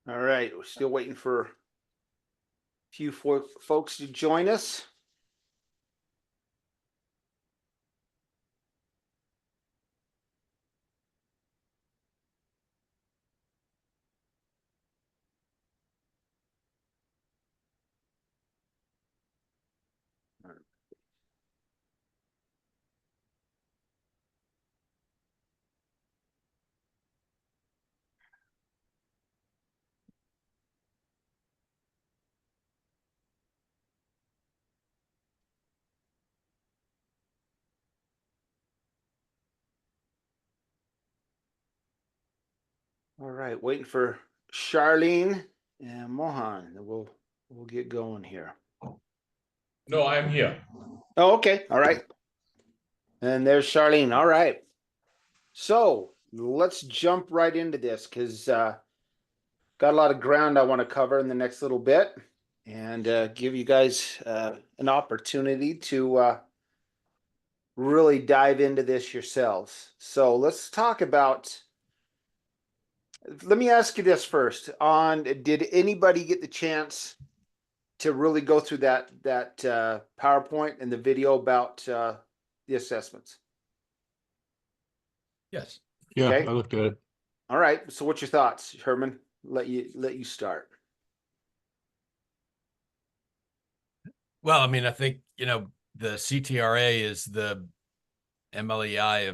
All right, we're still waiting for a few folks to join us. All right, waiting for Charlene and Mohan. We'll get going here. No, I'm here. Oh, okay. All right. And there's Charlene. All right. So let's jump right into this because got a lot of ground I want to cover in the next little bit and give you guys an opportunity to really dive into this yourselves. So let's talk about. Let me ask you this first. Did anybody get the chance to really go through that PowerPoint and the video about the assessments? Yes. Yeah, Okay. I looked at it. All right. So what's your thoughts, Herman? Let you start. Well, I mean, I think, the CTRA is the MLEI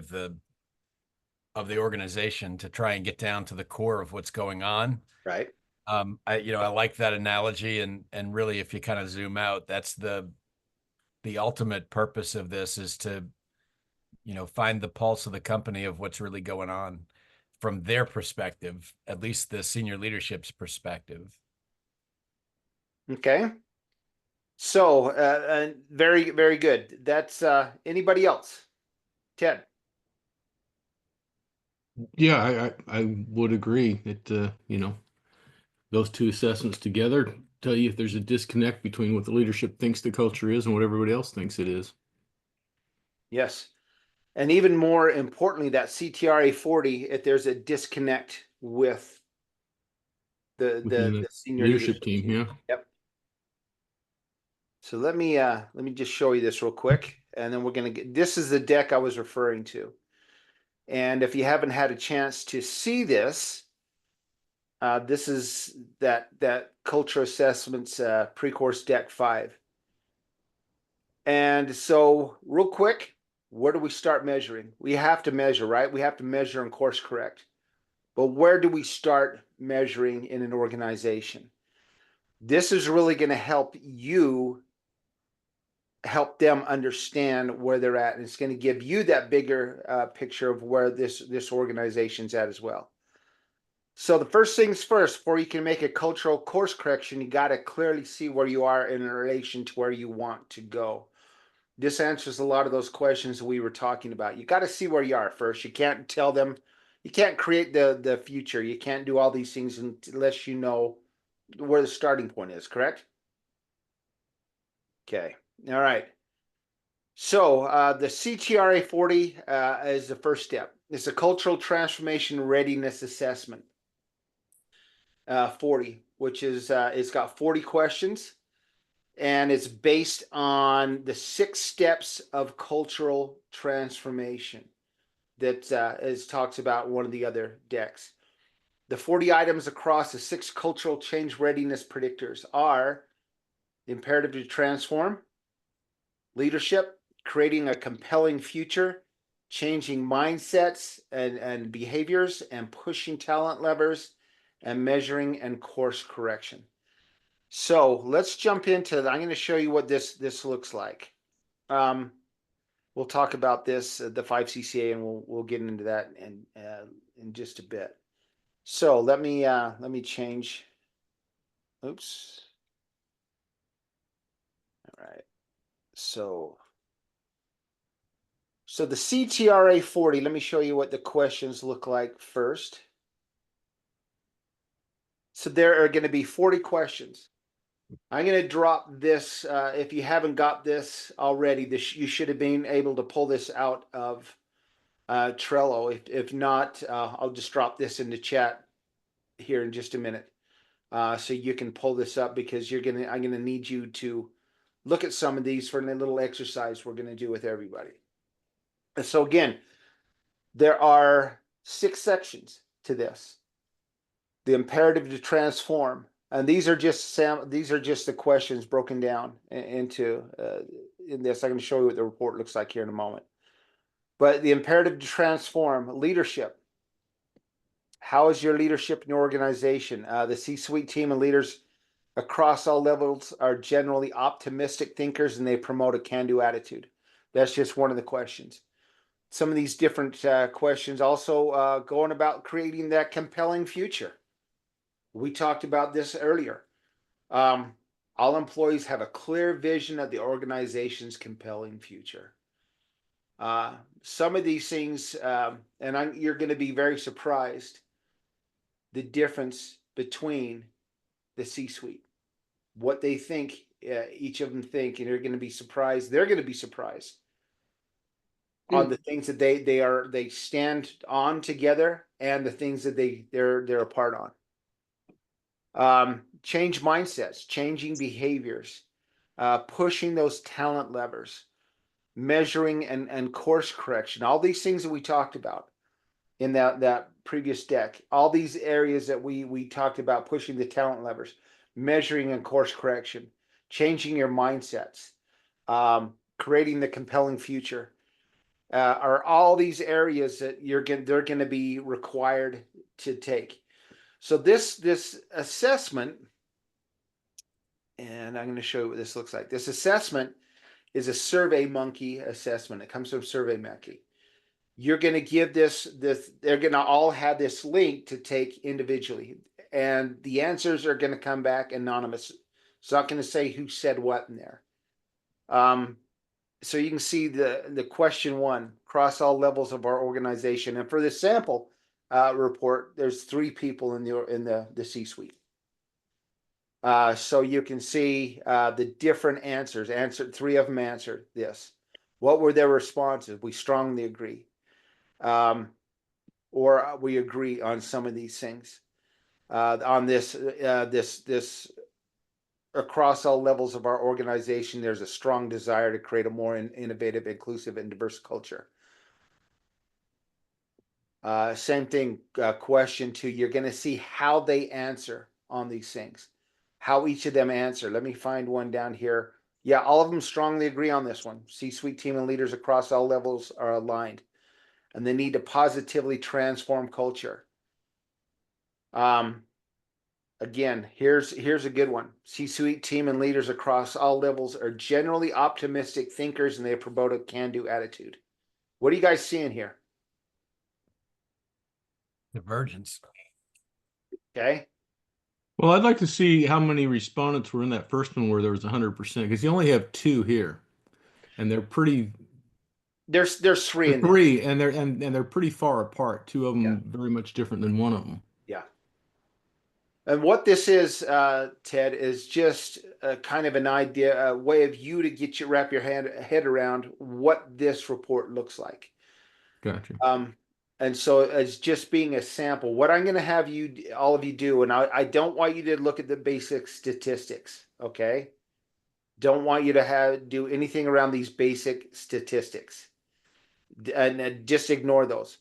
of the organization to try and get down to the core of what's going on. Right. I like that analogy, and really, if you kind of zoom out, that's the ultimate purpose of this is to, find the pulse of the company of what's really going on from their perspective, at least the senior leadership's perspective. Okay. So very, very good. That's anybody else? Ted. Yeah, I would agree that those two assessments together tell you if there's a disconnect between what the leadership thinks the culture is and what everybody else thinks it is. Yes. And even more importantly, that CTRA 40, if there's a disconnect with the senior leadership team, yeah. Yep. So let me just show you this real quick, and then we're gonna get. This is the deck I was referring to, and if you haven't had a chance to see this, this is that culture assessments pre-course deck 5. And so, real quick, where do we start measuring? We have to measure, right? We have to measure and course correct. But where do we start measuring in an organization? This is really going to help you help them understand where they're at, and it's going to give you that bigger picture of where this organization's at as well. So the first things first, before you can make a cultural course correction, you got to clearly see where you are in relation to where you want to go. This answers a lot of those questions we were talking about. You got to see where you are first. You can't tell them, you can't create the future. You can't do all these things unless you know where the starting point is, correct? Okay. All right. So the CTRA 40 is the first step. It's a cultural transformation readiness assessment. 40, which is it's got 40 questions, and it's based on the 6 steps of cultural transformation that is talks about one of the other decks. The 40 items across the 6 cultural change readiness predictors are the imperative to transform, leadership, creating a compelling future, changing mindsets and behaviors, and pushing talent levers, and measuring and course correction. So let's jump into that. I'm going to show you what this looks like. we'll talk about this, the 5 CCA, and we'll get into that in just a bit. So let me change. Oops. All right. So the CTRA 40, let me show you what the questions look like first. So there are going to be 40 questions. I'm going to drop this. If you haven't got this already, you should have been able to pull this out of Trello. If not, I'll just drop this in the chat here in just a minute, so you can pull this up, because I'm gonna need you to look at some of these for a little exercise we're gonna do with everybody. And so again, there are 6 sections to this. The imperative to transform, and these are just the questions broken down into in this. I'm going to show you what the report looks like here in a moment. But the imperative to transform: leadership. How is your leadership in your organization? The C-suite team and leaders across all levels are generally optimistic thinkers, and they promote a can-do attitude. That's just one of the questions. Some of these different questions also going about creating that compelling future. We talked about this earlier. All employees have a clear vision of the organization's compelling future. Some of these things, and you're going to be very surprised, the difference between the C-suite, what they think, each of them think, and you're going to be surprised. They're going to be surprised on the things that they stand on together, and the things that they're apart on. Change mindsets, changing behaviors, pushing those talent levers, measuring and course correction. All these things that we talked about in that previous deck, all these areas that we talked about: pushing the talent levers, measuring and course correction, changing your mindsets, creating the compelling future, are all these areas that they're going to be required to take. So this assessment, and I'm going to show you what this looks like. This assessment is a SurveyMonkey assessment. It comes from SurveyMonkey. You're going to give this, they're going to all have this link to take individually, and the answers are going to come back anonymous. It's not going to say who said what in there. So you can see the question 1, across all levels of our organization. And for this sample report, there's 3 people in the C-suite. So you can see the different answers. 3 of them answered this. What were their responses? We strongly agree. Or we agree on some of these things. On this across all levels of our organization, there's a strong desire to create a more innovative, inclusive, and diverse culture. Same thing, question 2, you're going to see how they answer on these things, how each of them answer. Let me find one down here. Yeah, all of them strongly agree on this one. C-suite team and leaders across all levels are aligned, and they need to positively transform culture. Again, here's a good one. C-suite team and leaders across all levels are generally optimistic thinkers, and they promote a can-do attitude. What are you guys seeing here? Divergence. Okay. Well, I'd like to see how many respondents were in that first one where there was 100%, because you only have 2 here, and they're pretty. There's 3 in there. 3, and they're pretty far apart. 2 of them Yeah. very much different than one of them. Yeah. And what this is, Ted, is just a kind of an idea, a way of you to wrap your head around what this report looks like. Gotcha. And so it's just being a sample. What I'm going to have all of you do, and I don't want you to look at the basic statistics, okay? Don't want you to do anything around these basic statistics, and just ignore those.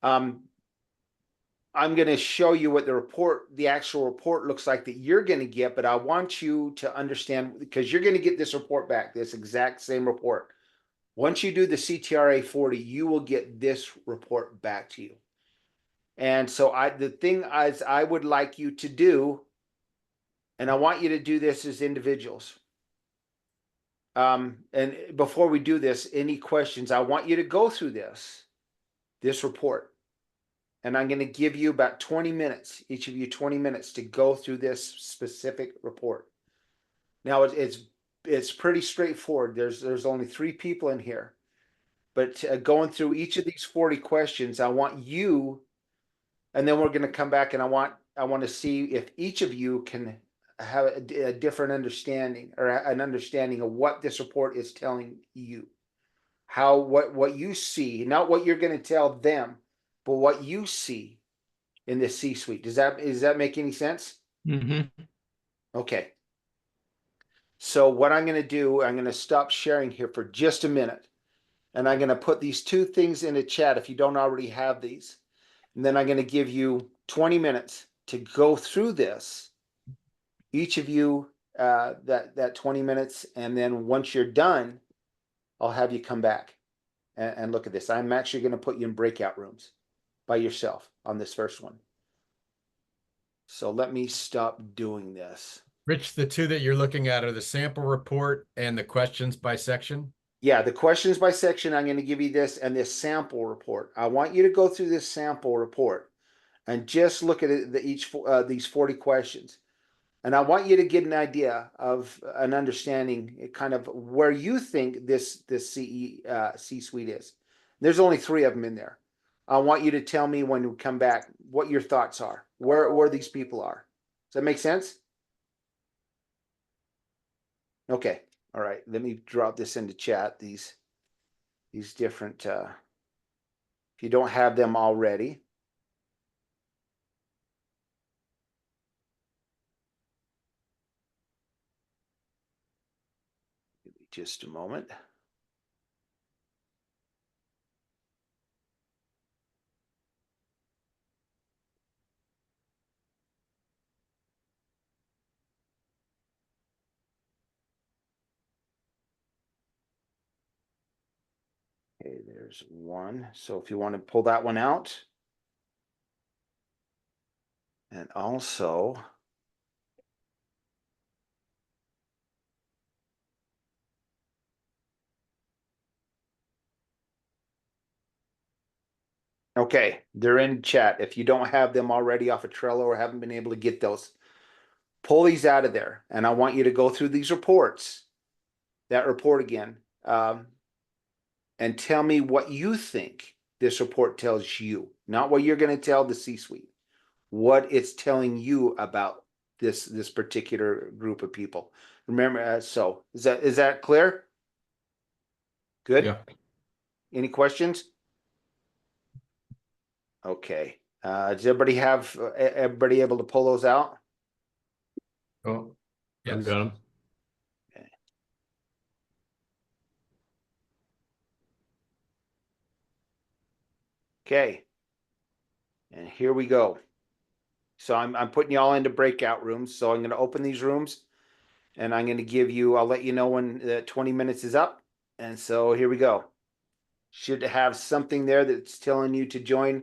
I'm going to show you what the actual report looks like that you're going to get, but I want you to understand, because you're going to get this report back, this exact same report. Once you do the CTRA 40, you will get this report back to you. And so the thing is, I would like you to do, and I want you to do this as individuals. And before we do this, any questions? I want you to go through this report. And I'm going to give you about 20 minutes, each of you 20 minutes to go through this specific report. Now it's pretty straightforward. There's only 3 people in here, but going through each of these 40 questions, I want you, and then we're going to come back and I want to see if each of you can have a different understanding or an understanding of what this report is telling you. How what you see, not what you're going to tell them, but what you see in the C-suite. Does that make any sense? Mm-hmm. Okay. So what I'm going to do, I'm going to stop sharing here for just a minute. And I'm going to put these 2 things in the chat if you don't already have these. And then I'm going to give you 20 minutes to go through this. Each of you, that 20 minutes. And then once you're done, I'll have you come back and look at this. I'm actually going to put you in breakout rooms by yourself on this first one. So let me stop doing this. Rich, the 2 that you're looking at are the sample report and the questions by section. Yeah, the questions by section, I'm going to give you this and this sample report. I want you to go through this sample report and just look at it, these 40 questions. And I want you to get an idea of an understanding, kind of where you think this C-suite is. There's only 3 of them in there. I want you to tell me when we come back what your thoughts are, where these people are. Does that make sense? Okay. All right. Let me drop this into chat. These different. If you don't have them already. Give me just a moment. Okay, there's one. So if you want to pull that one out. And also, okay, they're in chat. If you don't have them already off of Trello or haven't been able to get those, pull these out of there. And I want you to go through these reports, that report again, and tell me what you think this report tells you, not what you're going to tell the C-suite, what it's telling you about this particular group of people. Remember, so is that clear? Good. Yeah. Any questions? Okay. Does everybody able to pull those out? Oh, I've yes. got them. Okay. And here we go. So I'm putting you all into breakout rooms. So I'm going to open these rooms and I'm going to give you, I'll let you know when the 20 minutes is up. And so here we go. Should have something there that's telling you to join.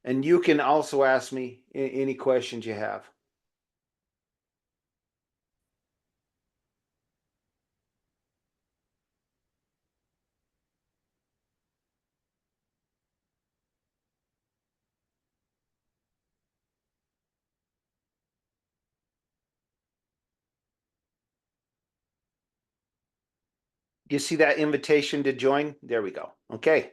And you can also ask me any questions you have. You see that invitation to join? There we go. Okay.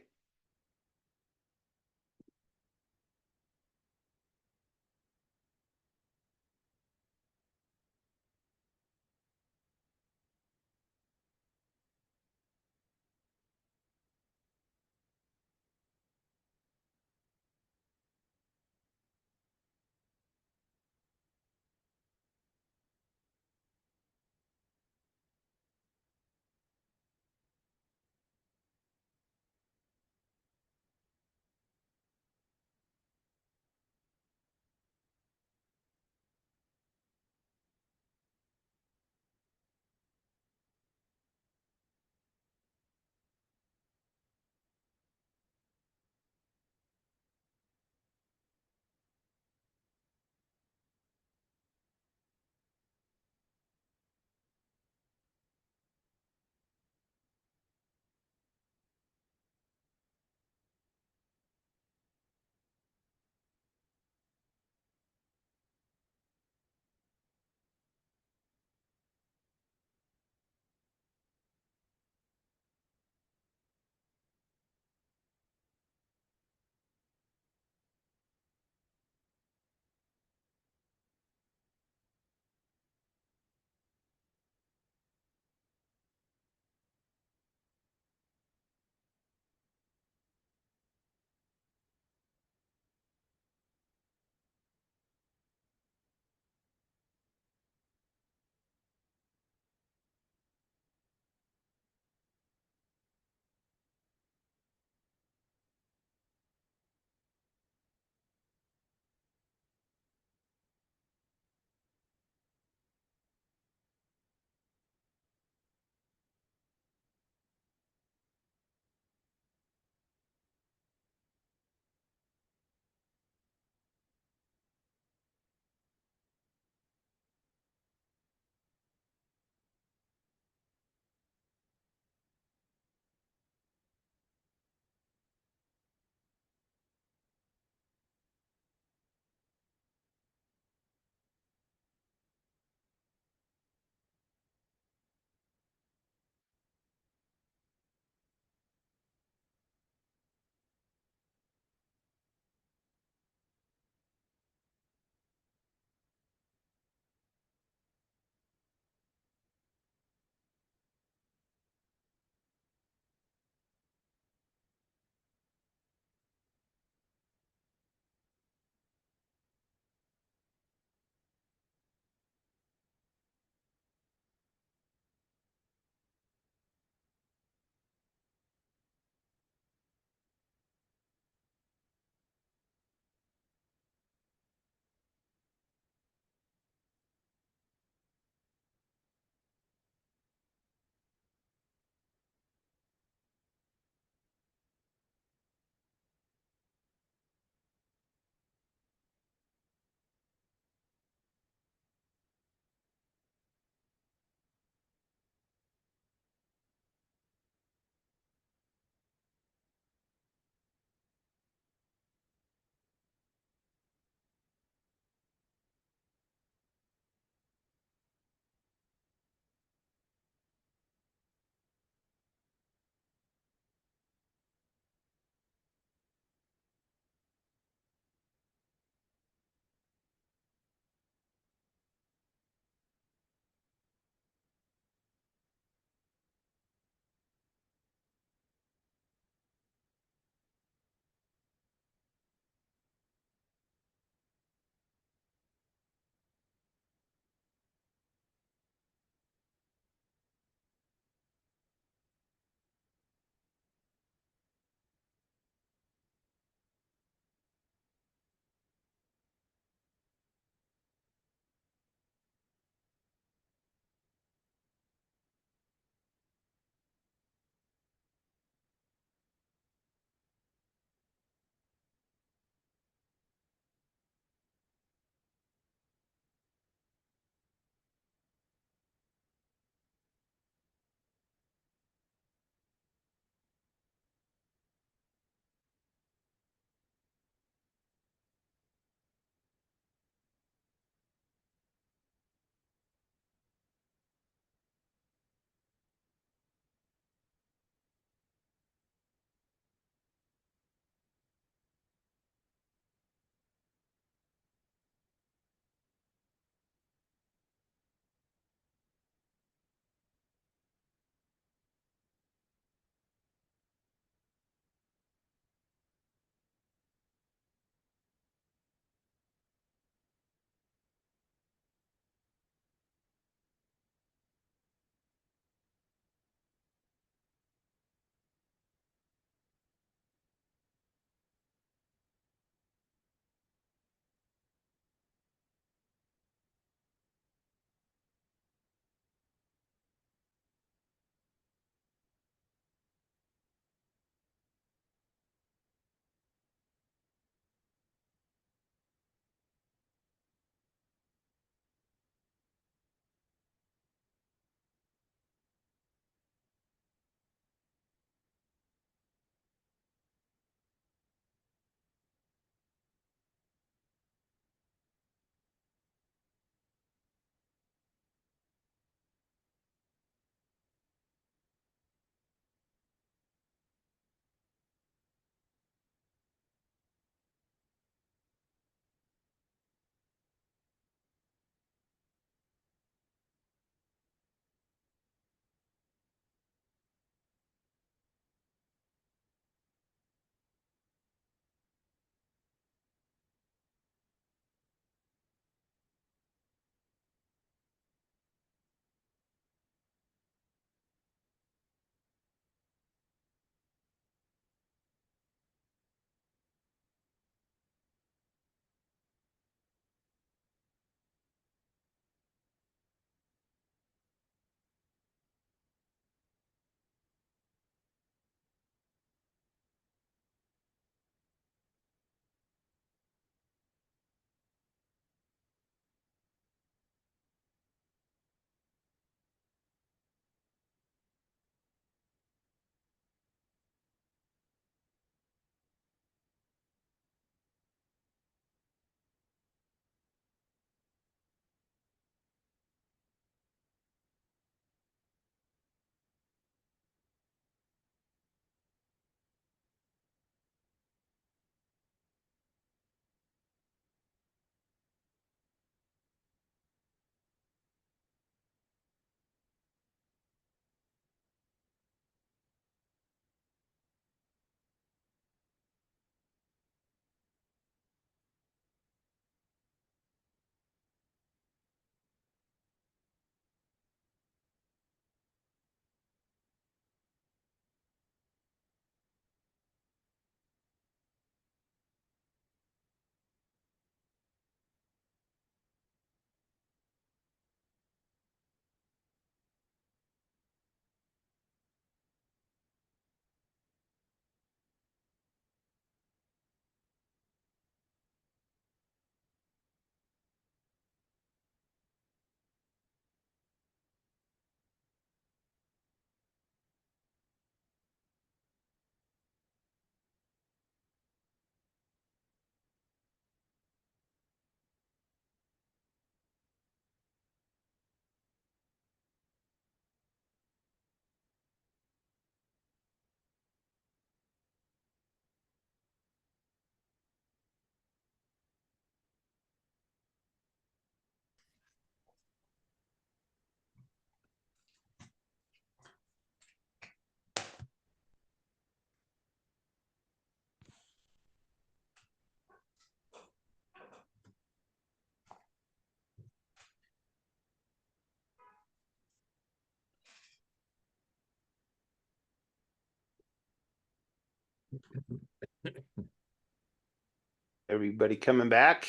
Everybody coming back?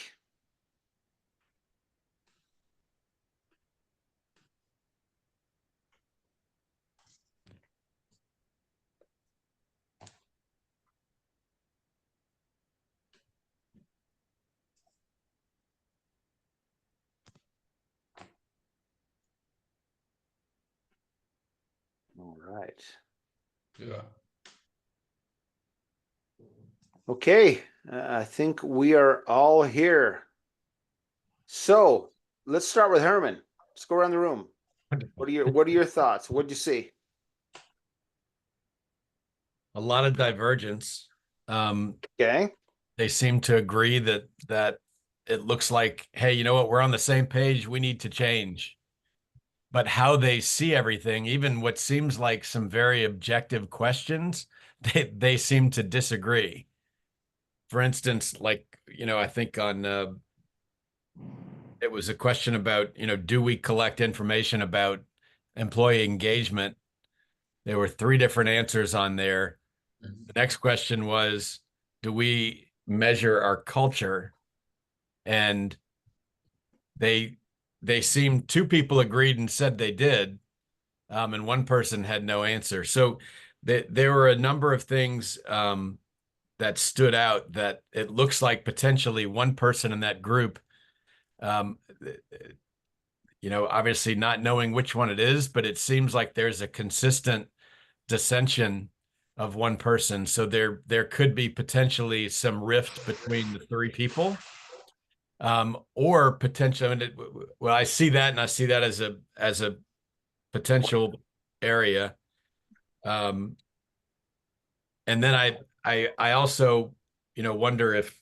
All right. Yeah. Okay, I think we are all here. So let's start with Herman. Let's go around the room. What are your thoughts? What'd you see? A lot of divergence. Okay. They seem to agree that it looks like, hey, you know what, we're on the same page, we need to change. But how they see everything, even what seems like some very objective questions, they seem to disagree. For instance, like, I think on it was a question about, do we collect information about employee engagement? There were 3 different answers on there. The next question was, do we measure our culture? And they seemed 2 people agreed and said they did, and 1 person had no answer. So there were a number of things that stood out that it looks like potentially 1 person in that group, obviously not knowing which one it is, but it seems like there's a consistent dissension of 1 person. So there could be potentially some rift between the 3 people. Or potentially, I mean, well, I see that, and I see that as a potential area. And then I also, wonder if,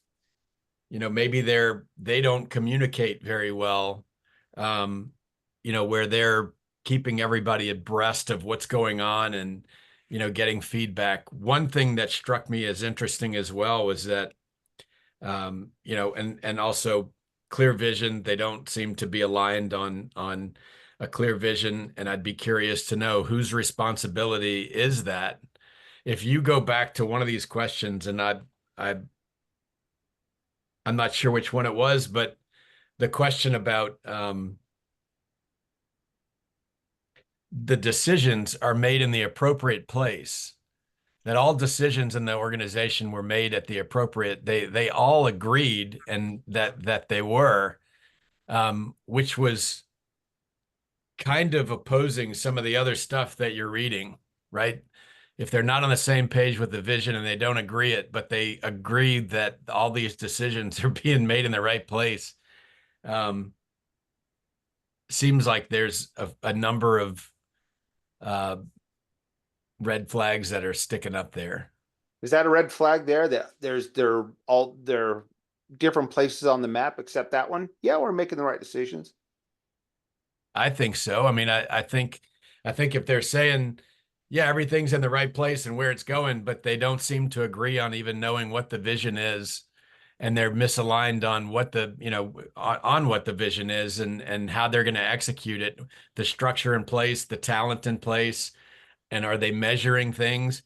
maybe they don't communicate very well, where they're keeping everybody abreast of what's going on and, getting feedback. One thing that struck me as interesting as well was that, and also clear vision, they don't seem to be aligned on a clear vision. And I'd be curious to know whose responsibility is that. If you go back to one of these questions, and I'm not sure which one it was, but the question about the decisions are made in the appropriate place, that all decisions in the organization were made at the appropriate, they all agreed, and that they were, which was kind of opposing some of the other stuff that you're reading, right? If they're not on the same page with the vision and they don't agree it, but they agree that all these decisions are being made in the right place, seems like there's a number of red flags that are sticking up there. Is that a red flag there that they're different places on the map except that one? Yeah, we're making the right decisions. I think so. I mean, I think if they're saying, yeah, everything's in the right place and where it's going, but they don't seem to agree on even knowing what the vision is, and they're misaligned on what on what the vision is and how they're going to execute it, the structure in place, the talent in place, and are they measuring things?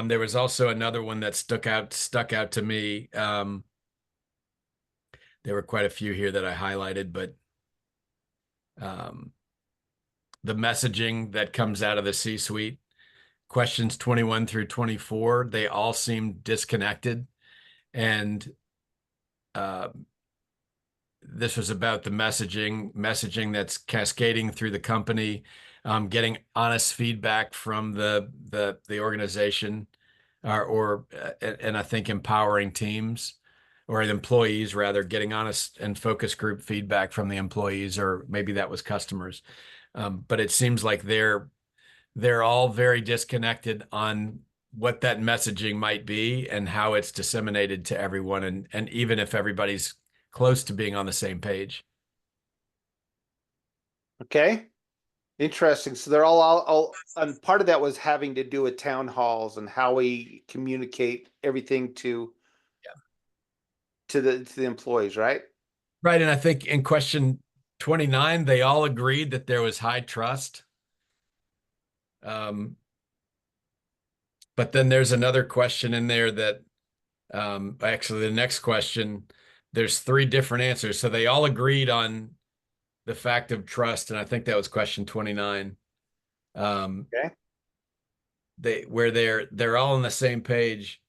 There was also another one that stuck out to me. There were quite a few here that I highlighted, but the messaging that comes out of the C-suite, questions 21 through 24, they all seem disconnected. And this was about the messaging that's cascading through the company, getting honest feedback from the organization, and I think empowering teams, or employees rather, getting honest and focus group feedback from the employees, or maybe that was customers. But it seems like they're all very disconnected on what that messaging might be and how it's disseminated to everyone, and even if everybody's close to being on the same page. Okay. Interesting. So they're all and part of that was having to do with town halls and how we communicate everything to the employees, right? Right. And I think in question 29, they all agreed that there was high trust. But then there's another question in there that, actually the next question, there's 3 different answers. So they all agreed on the fact of trust. And I think that was question 29. Okay. They're all on the same page.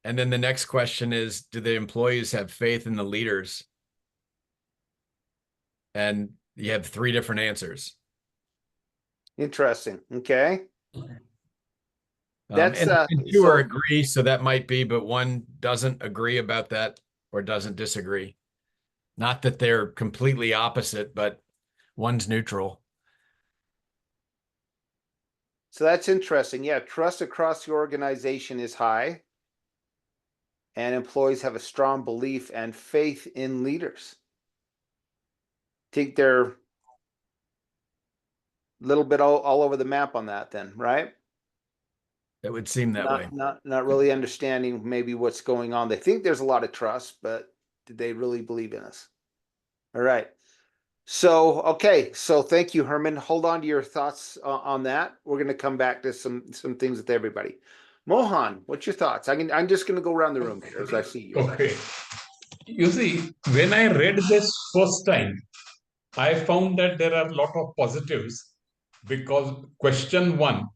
And then the next question is, do the employees have faith in the leaders? And you have 3 different answers. Interesting. Okay. That's, and 2 so- are agree, so that might be, but 1 doesn't agree about that or doesn't disagree. Not that they're completely opposite, but 1's neutral. So that's interesting. Yeah, trust across the organization is high. And employees have a strong belief and faith in leaders. Think they're a little bit all over the map on that then, right? It would seem that way. Not really understanding maybe what's going on. They think there's a lot of trust, but did they really believe in us? All right. So, okay. So thank you, Herman. Hold on to your thoughts on that. We're going to come back to some things with everybody. Mohan, what's your thoughts? I'm just going to go around the room here as I see you. Okay. You see, when I read this first time, I found that there are a lot of positives because question 1,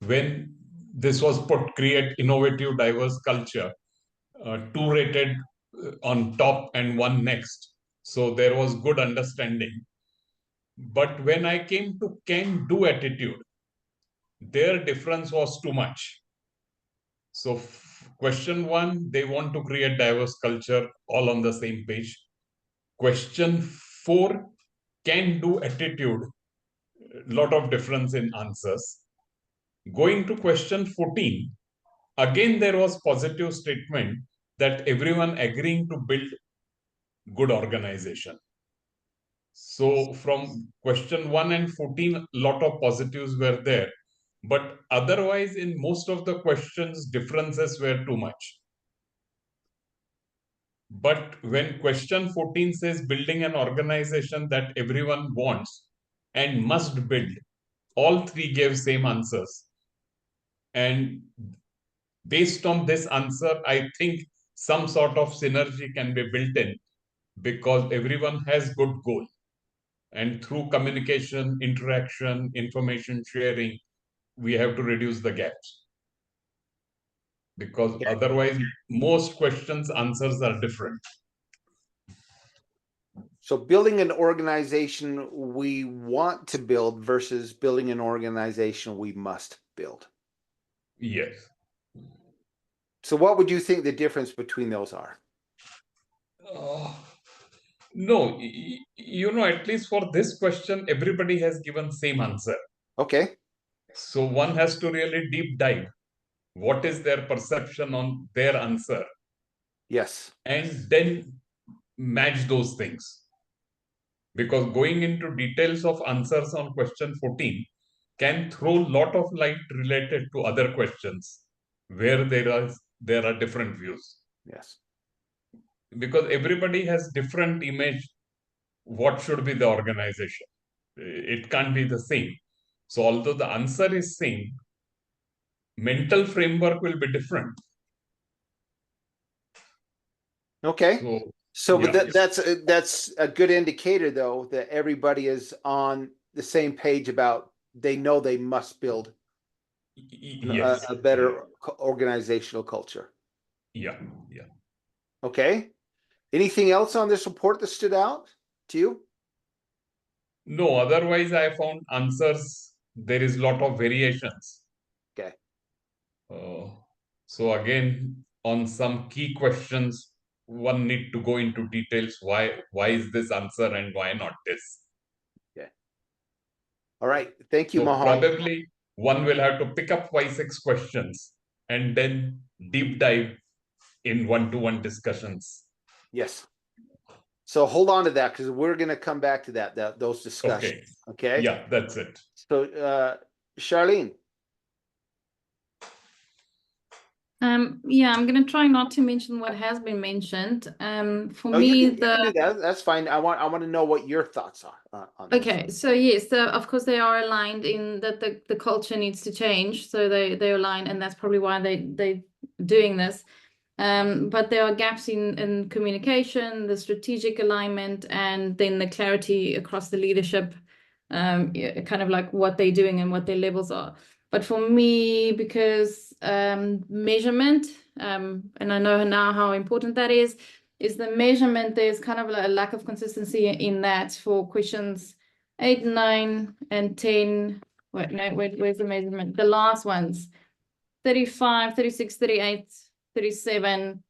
when this was put, create innovative, diverse culture, 2 rated on top and 1 next. So there was good understanding. But when I came to can-do attitude, their difference was too much. So question 1, they want to create diverse culture, all on the same page. Question 4, can-do attitude, lot of difference in answers. Going to question 14, again there was positive statement that everyone agreeing to build good organization. So from question 1 and 14, lot of positives were there. But otherwise, in most of the questions, differences were too much. But when question 14 says building an organization that everyone wants and must build, all 3 gave same answers. And based on this answer, I think some sort of synergy can be built in because everyone has good goal. And through communication, interaction, information sharing, we have to reduce the gaps. Because otherwise, most questions, answers are different. So building an organization we want to build versus building an organization we must build. Yes. So what would you think the difference between those are? No, at least for this question, everybody has given same answer. Okay. So one has to really deep dive. What is their perception on their answer? Yes. And then match those things. Because going into details of answers on question 14 can throw a lot of light related to other questions where there are different views. Yes. Because everybody has different image what should be the organization. It can't be the same. So although the answer is same, mental framework will be different. Okay. So yeah. but that's a good indicator though that everybody is on the same page about they know they must build Yes. a better organizational culture. Yeah. Okay. Anything else on this report that stood out to you? No, otherwise I found answers, there is lot of variations. Okay. So again, on some key questions, one need to go into details. Why is this answer and why not this? Okay. All right. Thank you, So Mohan. probably one will have to pick up 5-6 questions and then deep dive in one-to-one discussions. Yes. So hold on to that because we're going to come back to those discussions. Okay. Yeah, that's it. So, Charlene. Yeah, I'm gonna try not to mention what has been mentioned. For Oh, me, you can do that. That's fine. I want to know what your thoughts are on this. okay, so yes, of course they are aligned in that the culture needs to change. So they're aligned, and that's probably why they doing this. But there are gaps in communication, the strategic alignment, and then the clarity across the leadership, yeah, kind of like what they're doing and what their levels are. But for me, because measurement, and I know now how important that is the measurement. There's kind of a lack of consistency in that for questions 8, 9, and 10. Wait, no, where's the measurement? The last ones, 35, 36, 38, 37.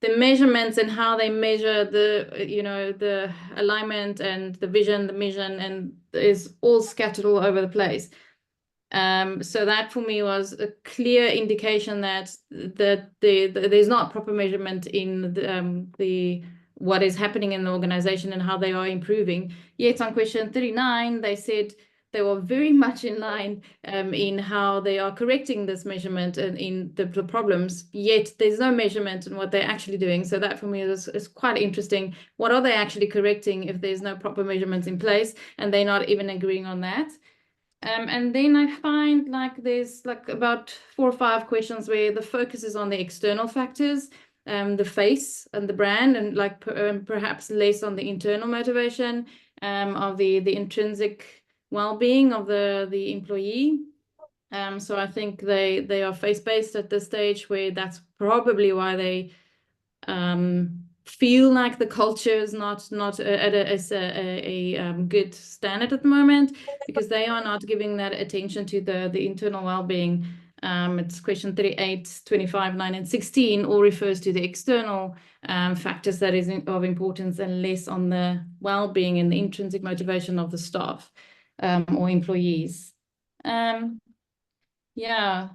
The measurements and how they measure the alignment and the vision, the mission, and is all scattered all over the place. So that for me was a clear indication that there's not proper measurement in the what is happening in the organization and how they are improving. Yet on question 39, they said they were very much in line in how they are correcting this measurement and in the problems, yet there's no measurement in what they're actually doing. So that for me is quite interesting. What are they actually correcting if there's no proper measurements in place and they're not even agreeing on that? And then I find like there's like about 4 or 5 questions where the focus is on the external factors, the face and the brand, and like perhaps less on the internal motivation of the intrinsic well-being of the employee. So I think they are face-based at this stage, where that's probably why they feel like the culture is not at a good standard at the moment, because they are not giving that attention to the internal well-being. It's question 38, 25, 9, and 16 all refers to the external factors that is of importance, and less on the well-being and the intrinsic motivation of the staff or employees. Yeah,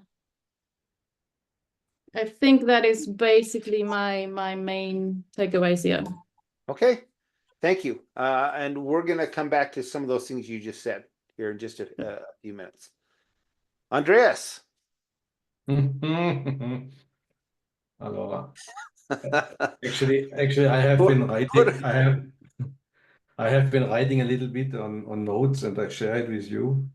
I think that is basically my main takeaways here. Okay, thank you. And we're gonna come back to some of those things you just said here in just a few minutes. Andreas. Allora, actually, I have been writing. I have been writing a little bit on notes, and I share it with you.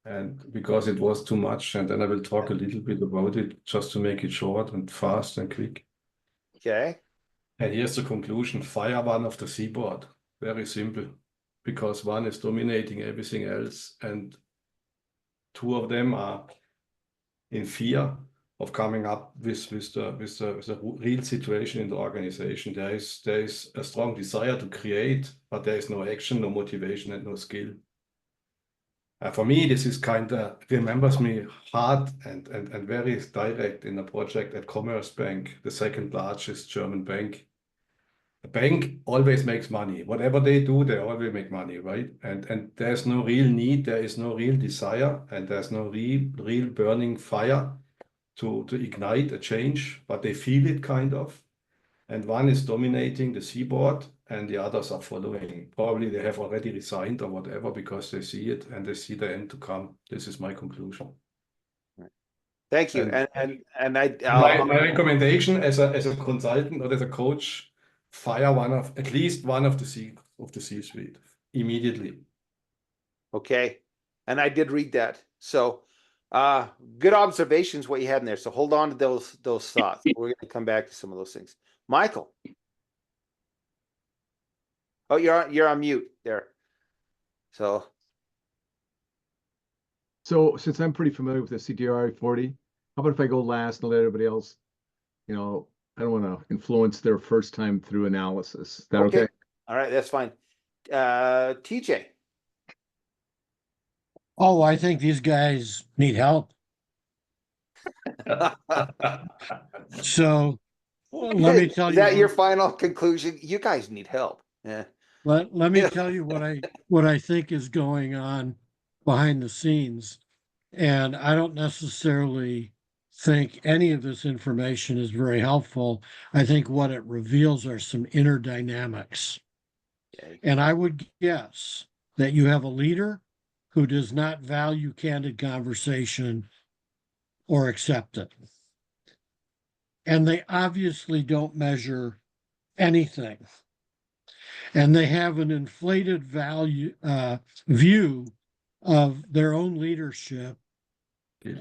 And because it was too much, and then I will talk a little bit about it just to make it short and fast and quick. Okay. And here's the conclusion: fire one of the seaboard. Very simple, because one is dominating everything else, and 2 of them are in fear of coming up with the real situation in the organization. There is a strong desire to create, but there is no action, no motivation, and no skill. For me, this is kind of remembers me hard and very direct in a project at Commerzbank, the second largest German bank. A bank always makes money. Whatever they do, they always make money, right? And there's no real need, there is no real desire, and there's no real burning fire to ignite a change, but they feel it kind of. And one is dominating the seaboard, and the others are following. Probably they have already resigned or whatever, because they see it and they see the end to come. This is my conclusion. Thank you. And my recommendation as a consultant or as a coach, fire at least one of the C-suite immediately. Okay. And I did read that. So good observations what you had in there. So hold on to those thoughts. We're going to come back to some of those things. Michael. Oh, you're on mute there. So since I'm pretty familiar with the CTRI 40, how about if I go last and let everybody else, I don't want to influence their first time through analysis. Is that okay? All right, that's fine. TJ. Oh, I think these guys need help. So let me tell you. Is that your final conclusion? You guys need help. Yeah. Let me tell you what I think is going on behind the scenes. And I don't necessarily think any of this information is very helpful. I think what it reveals are some inner dynamics. Okay. And I would guess that you have a leader who does not value candid conversation or accept it. and they obviously don't measure anything. And they have an inflated view of their own leadership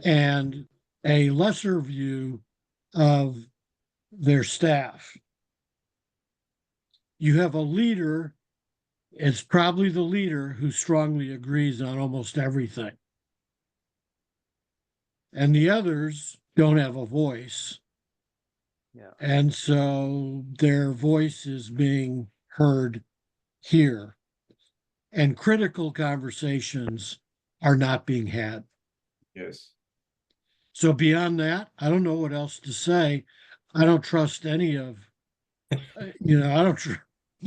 and a lesser view of their staff. You have a leader, it's probably the leader who strongly agrees on almost everything. And the others don't have a voice. Yeah. And so their voice is being heard here. And critical conversations are not being had. Yes. So beyond that, I don't know what else to say. I don't trust any of, I don't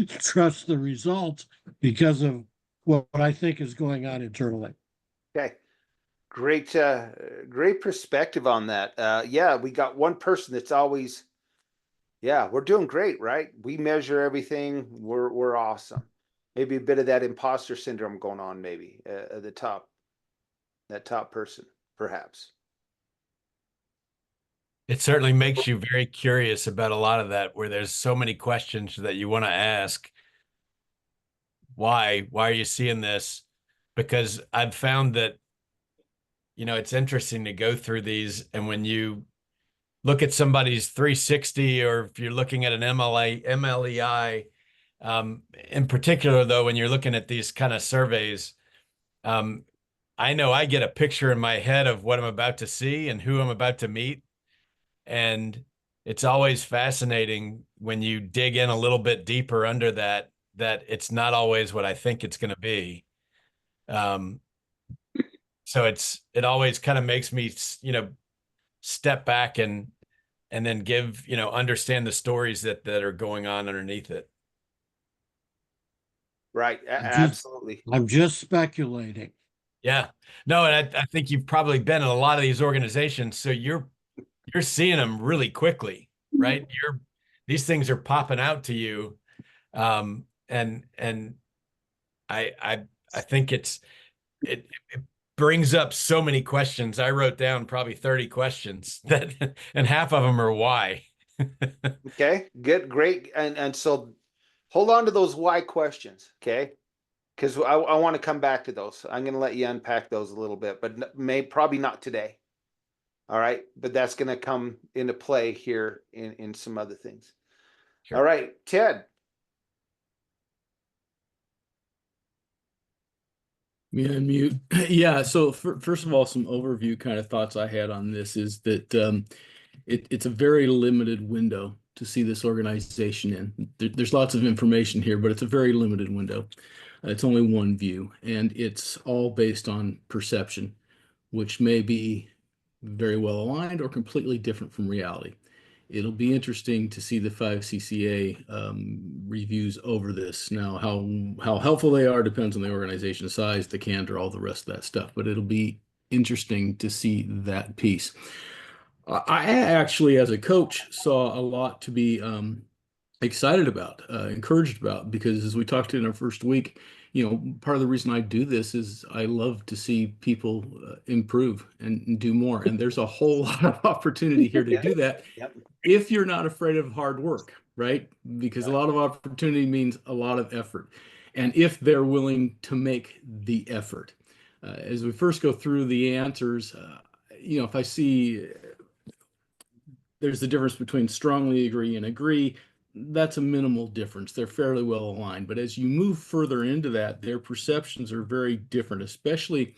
trust the results because of what I think is going on internally. Okay. Great, great perspective on that. Yeah, we got one person that's always, yeah, we're doing great, right? We measure everything. We're awesome. Maybe a bit of that imposter syndrome going on, maybe at the top, that top person, perhaps. It certainly makes you very curious about a lot of that, where there's so many questions that you want to ask. Why are you seeing this? Because I've found that, it's interesting to go through these. And when you look at somebody's 360, or if you're looking at an MLEI, in particular, though, when you're looking at these kind of surveys, I know I get a picture in my head of what I'm about to see and who I'm about to meet. And it's always fascinating when you dig in a little bit deeper under that it's not always what I think it's going to be. So it always kind of makes me, step back and then give, understand the stories that are going on underneath it. Right. Absolutely. I'm just speculating. Yeah. No, and I think you've probably been in a lot of these organizations, so you're seeing them really quickly, right? These things are popping out to you. And I think it brings up so many questions. I wrote down probably 30 questions and half of them are why. Okay, good, great. And so hold on to those why questions, okay? Because I want to come back to those. I'm going to let you unpack those a little bit, but probably not today. All right, but that's going to come into play here in some other things. Sure. All right, Ted. Yeah, unmute. Yeah. So first of all, some overview kind of thoughts I had on this is that it's a very limited window to see this organization in. There's lots of information here, but it's a very limited window. It's only one view, and it's all based on perception, which may be very well aligned or completely different from reality. It'll be interesting to see the 5 CCA reviews over this. Now, how helpful they are depends on the organization size, the candor, all the rest of that stuff, but it'll be interesting to see that piece. I actually, as a coach, saw a lot to be excited about, encouraged about, because as we talked in our first week, part of the reason I do this is I love to see people improve and do more. And there's a whole lot of opportunity here to do that. Yep. If you're not afraid of hard work, right? Because a lot of opportunity means a lot of effort. And if they're willing to make the effort. As we first go through the answers, if I see there's the difference between strongly agree and agree, that's a minimal difference. They're fairly well aligned. But as you move further into that, their perceptions are very different, especially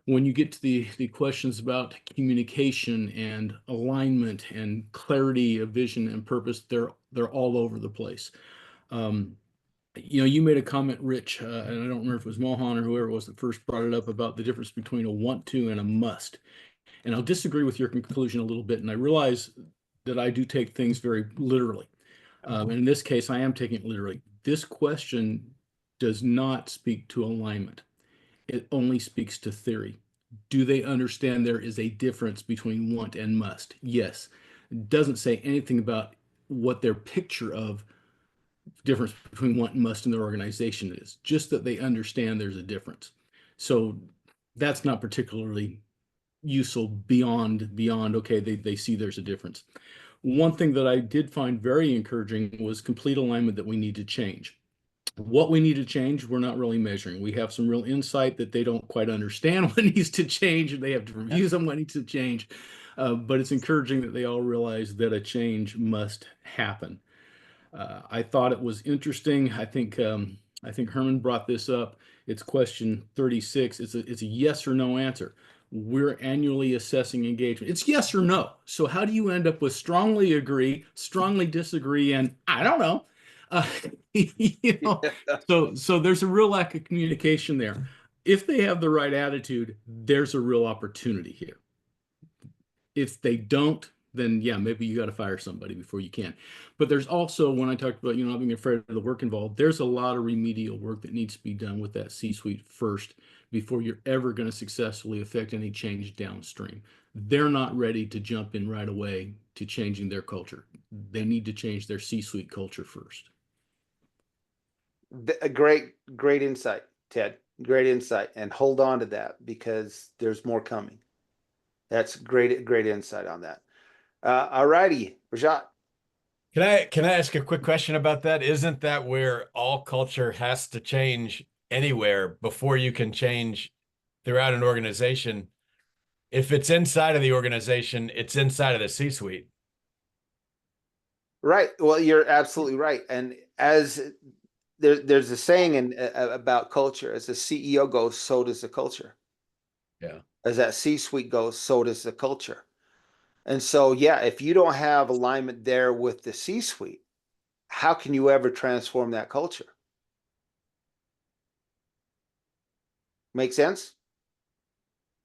when you get to the questions about communication and alignment and clarity of vision and purpose. They're all over the place. You made a comment, Rich, and I don't remember if it was Mohan or whoever it was that first brought it up about the difference between a want to and a must. And I'll disagree with your conclusion a little bit. And I realize that I do take things very literally. And in this case, I am taking it literally. This question does not speak to alignment. It only speaks to theory. Do they understand there is a difference between want and must? Yes. It doesn't say anything about what their picture of difference between want and must in their organization is, just that they understand there's a difference. So that's not particularly useful beyond, okay, they see there's a difference. One thing that I did find very encouraging was complete alignment that we need to change. What we need to change, we're not really measuring. We have some real insight that they don't quite understand what needs to change, and they have to review some what needs to change. But it's encouraging that they all realize that a change must happen. I thought it was interesting. I think Herman brought this up. It's question 36. It's a yes or no answer. We're annually assessing engagement. It's yes or no. So how do you end up with strongly agree, strongly disagree, and I don't know? You know, so there's a real lack of communication there. If they have the right attitude, there's a real opportunity here. If they don't, then yeah, maybe you got to fire somebody before you can. But there's also, when I talked about, not being afraid of the work involved, there's a lot of remedial work that needs to be done with that C-suite first before you're ever going to successfully affect any change downstream. They're not ready to jump in right away to changing their culture. They need to change their C-suite culture first. A great insight, Ted. Great insight, and hold on to that because there's more coming. That's great insight on that. All righty, Rajat. Can I ask a quick question about that? Isn't that where all culture has to change anywhere before you can change throughout an organization? If it's inside of the organization, it's inside of the C-suite. Right. Well, you're absolutely right. And as there's a saying about culture, as the CEO goes, so does the culture. Yeah. As that C-suite goes, so does the culture. And so, yeah, if you don't have alignment there with the C-suite, how can you ever transform that culture? Make sense?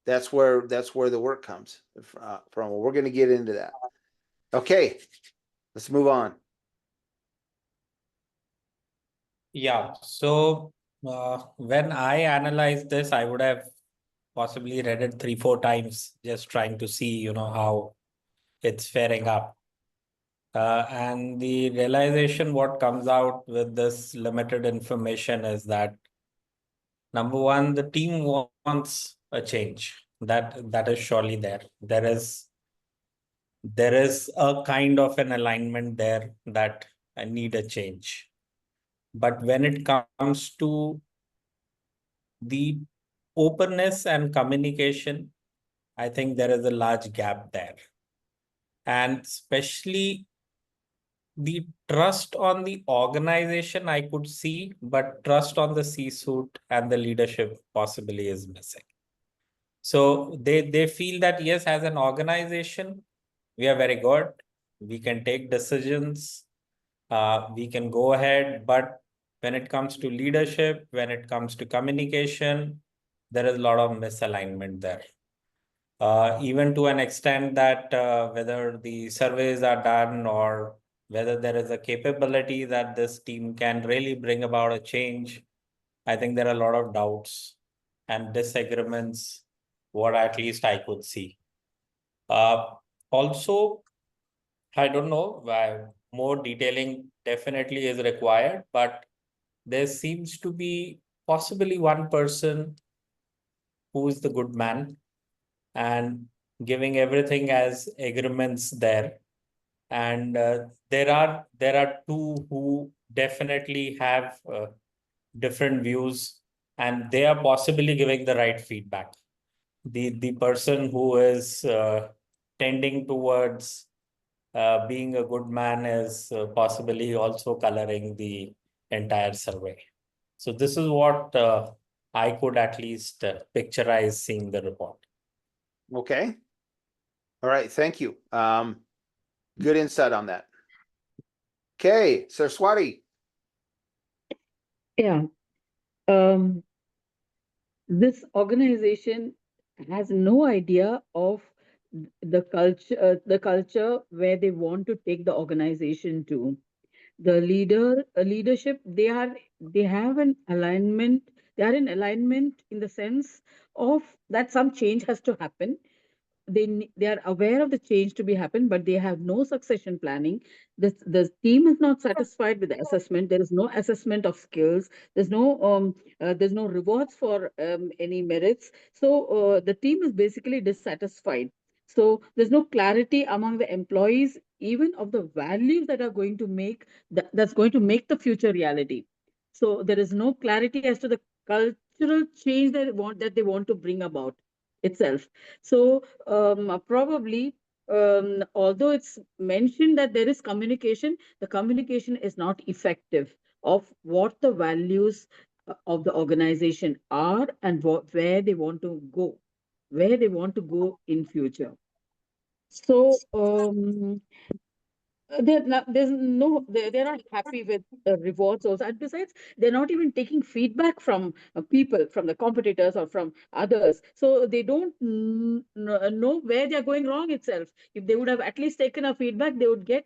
That's where the work comes from. We're going to get into that. Okay, let's move on. Yeah, so when I analyzed this, I would have possibly read it 3-4 times, just trying to see, how it's faring up. And the realization what comes out with this limited information is that, number one, the team wants a change. That is surely there. There is a kind of an alignment there that I need a change. But when it comes to the openness and communication, I think there is a large gap there. And especially the trust on the organization I could see, but trust on the C-suite and the leadership possibly is missing. So they feel that, yes, as an organization, we are very good. We can take decisions. We can go ahead. But when it comes to leadership, when it comes to communication, there is a lot of misalignment there. Even to an extent that whether the surveys are done or whether there is a capability that this team can really bring about a change, I think there are a lot of doubts and disagreements, what at least I could see. Also, I don't know why more detailing definitely is required, but there seems to be possibly one person who is the good man and giving everything as agreements there. And there are two who definitely have different views, and they are possibly giving the right feedback. The person who is tending towards being a good man is possibly also coloring the entire survey. So this is what I could at least picturize seeing the report. Okay. All right. Thank you. Good insight on that. Okay, Saraswati. Yeah. This organization has no idea of the culture where they want to take the organization to. The leadership, they have an alignment. They are in alignment in the sense of that some change has to happen. They are aware of the change to be happen, but they have no succession planning. The team is not satisfied with the assessment. There is no assessment of skills. There's no rewards for any merits. So the team is basically dissatisfied. So there's no clarity among the employees, even of the values that are going to make that's going to make the future reality. So there is no clarity as to the cultural change that they want to bring about itself. So probably although it's mentioned that there is communication, the communication is not effective of what the values of the organization are and where they want to go in future. So they're not happy with rewards also, and besides, they're not even taking feedback from people, from the competitors or from others. So they don't know where they're going wrong itself. If they would have at least taken a feedback, they would get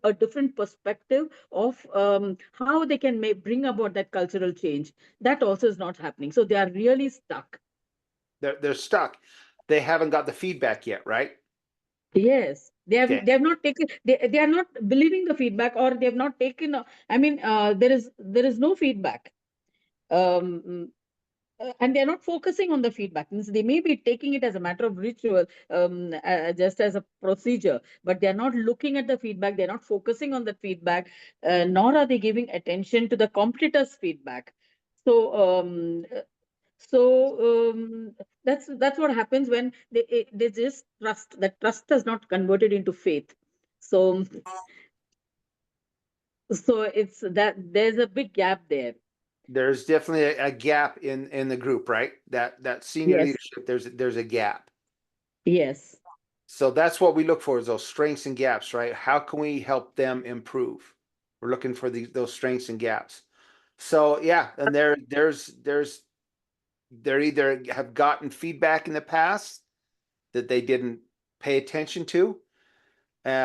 a different perspective of how they can bring about that cultural change. That also is not happening. So they are really stuck. They're stuck. They haven't got the feedback yet, right? Yes, they have Okay. they have not taken they are not believing the feedback, or they have not taken I mean there is no feedback. And they're not focusing on the feedback. Means they may be taking it as a matter of ritual, just as a procedure, but they're not looking at the feedback, they're not focusing on the feedback, nor are they giving attention to the competitors' feedback. So that's what happens when they just trust. That trust has not converted into faith. So it's that there's a big gap there. There's definitely a gap in the group, right? That senior Yes. leadership, there's a gap. Yes. So that's what we look for, is those strengths and gaps, right? How can we help them improve? We're looking for those strengths and gaps. So yeah, and they're either have gotten feedback in the past that they didn't pay attention to.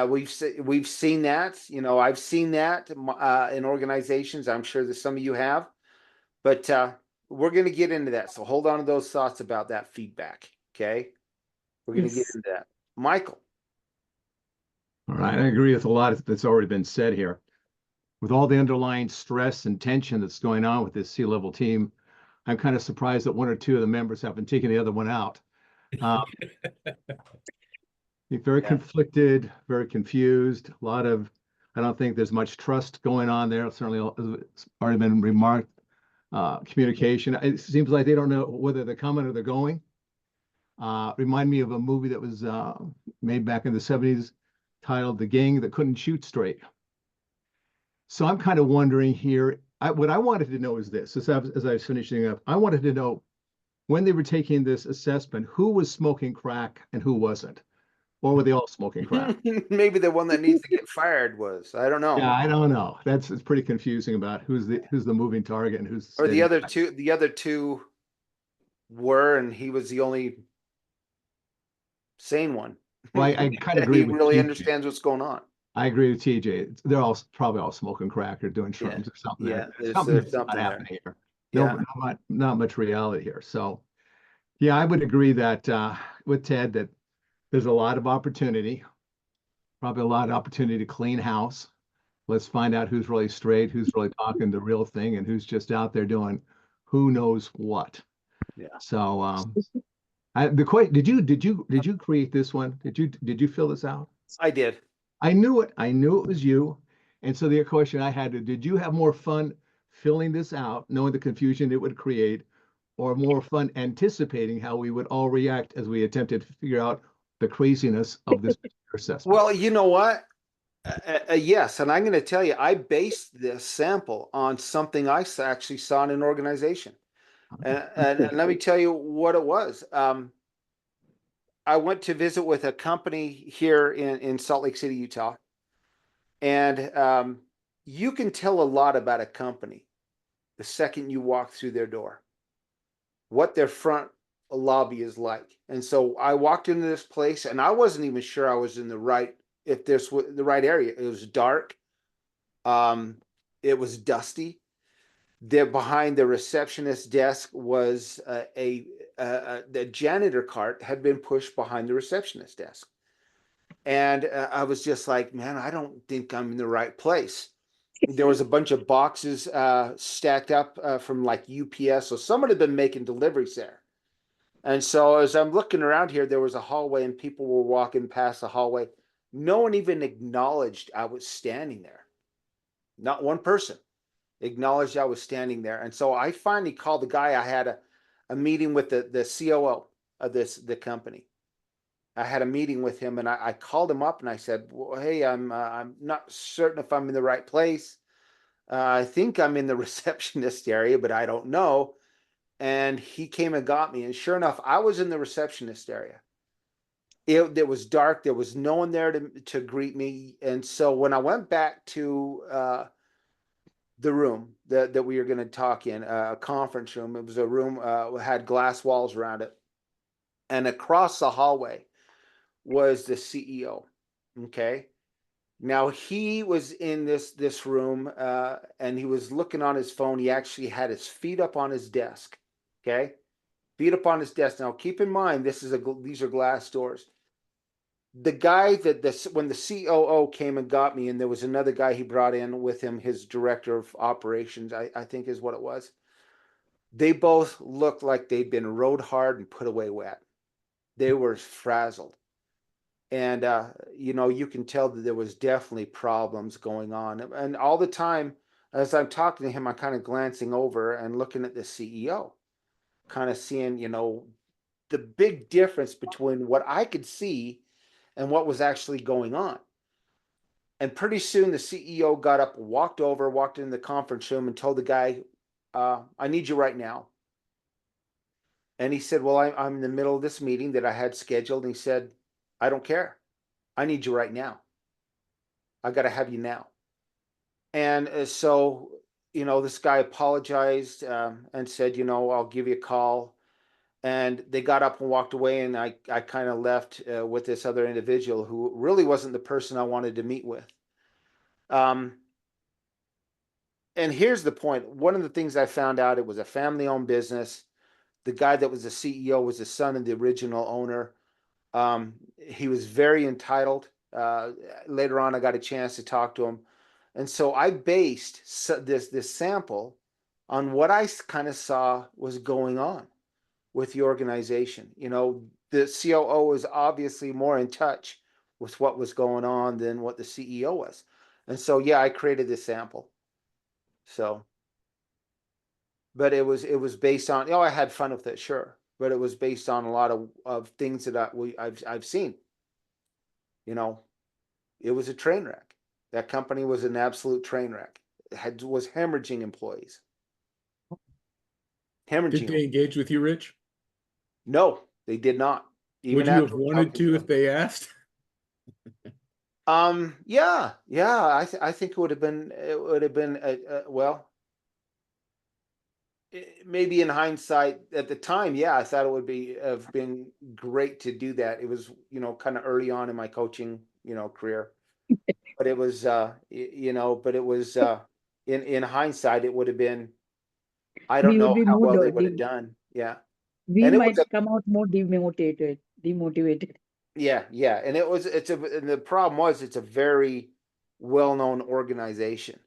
We've seen that, I've seen that in organizations. I'm sure that some of you have, but we're going to get into that. So hold on to those thoughts about that feedback. Okay. We're going to get Yes. into that. Michael. All right, I agree with a lot that's already been said here. With all the underlying stress and tension that's going on with this C-level team, I'm kind of surprised that one or two of the members haven't taken the other one out. You're very conflicted, very confused. I don't think there's much trust going on there. Certainly, it's already been remarked. Communication. It seems like they don't know whether they're coming or they're going. Remind me of a movie that was made back in the 70s titled The Gang That Couldn't Shoot Straight. So I'm kind of wondering here, what I wanted to know is this, as I was finishing up, I wanted to know when they were taking this assessment, who was smoking crack and who wasn't? Or were they all smoking crack? Maybe the one that needs to get fired was. I don't know. Yeah, I don't know. It's pretty confusing about who's the moving target and who's Or the steady. other two were, and he was the only sane one. Well, I kind of agree He with really TJ. understands what's going on. I agree with TJ. They're probably all smoking crack or doing shrooms or something. Yeah, There's there's not something there. happening here. Yeah. No, not much reality here. So, yeah, I would agree that with Ted that there's a lot of opportunity, probably a lot of opportunity to clean house. Let's find out who's really straight, who's really talking the real thing, and who's just out there doing who knows what. Yeah. So, the question: Did you create this one? Did you fill this out? I did. I knew it. I knew it was you. And so the question I had, did you have more fun filling this out, knowing the confusion it would create, or more fun anticipating how we would all react as we attempted to figure out the craziness of this assessment? Well, you know what? Yes, and I'm going to tell you, I based this sample on something I actually saw in an organization. And let me tell you what it was. I went to visit with a company here in Salt Lake City, Utah. And you can tell a lot about a company the second you walk through their door, what their front lobby is like. And so I walked into this place and I wasn't even sure I was in the right area. It was dark. It was dusty. There behind the receptionist desk was the janitor cart had been pushed behind the receptionist desk. And I was just like, man, I don't think I'm in the right place. There was a bunch of boxes stacked up from like UPS. So someone had been making deliveries there. And so as I'm looking around here, there was a hallway and people were walking past the hallway. No one even acknowledged I was standing there. Not one person acknowledged I was standing there. And so I finally called the guy. I had a meeting with the COO of the company. I had a meeting with him and I called him up and I said, well, hey, I'm not certain if I'm in the right place. I think I'm in the receptionist area, but I don't know. And he came and got me. And sure enough, I was in the receptionist area. It was dark. There was no one there to greet me. And so when I went back to the room that we were going to talk in, a conference room, it was a room had glass walls around it. And across the hallway was the CEO. Okay. Now he was in this room and he was looking on his phone. He actually had his feet up on his desk. Okay. Feet up on his desk. Now keep in mind, these are glass doors. The guy when the COO came and got me, and there was another guy he brought in with him, his director of operations, I think is what it was. They both looked like they'd been rode hard and put away wet. They were frazzled. And, you can tell that there was definitely problems going on. And all the time, as I'm talking to him, I'm kind of glancing over and looking at the CEO, kind of seeing, the big difference between what I could see and what was actually going on. And pretty soon the CEO got up, walked in the conference room and told the guy, I need you right now. And he said, well, I'm in the middle of this meeting that I had scheduled. And he said, I don't care. I need you right now. I got to have you now. And so, this guy apologized and said, I'll give you a call. And they got up and walked away. And I kind of left with this other individual who really wasn't the person I wanted to meet with. And here's the point. One of the things I found out, it was a family-owned business. The guy that was the CEO was the son of the original owner. He was very entitled. Later on, I got a chance to talk to him. And so I based this sample on what I kind of saw was going on with the organization. The COO was obviously more in touch with what was going on than what the CEO was. And so, yeah, I created this sample. So, but it was based on, I had fun with it, sure. But it was based on a lot of things that I've seen. It was a train wreck. That company was an absolute train wreck. It was hemorrhaging employees. Did they engage with you, Rich? No, they did not. Would you have wanted to if they asked? Yeah. I think it would have been well, maybe in hindsight at the time, yeah, I thought it would have been great to do that. It was, kind of early on in my coaching, career, but it was, in hindsight, it would have been, I don't We would know be how more well they would have done. Yeah. We And it might was come out more demotivated. Yeah. And and the problem was it's a very well-known organization.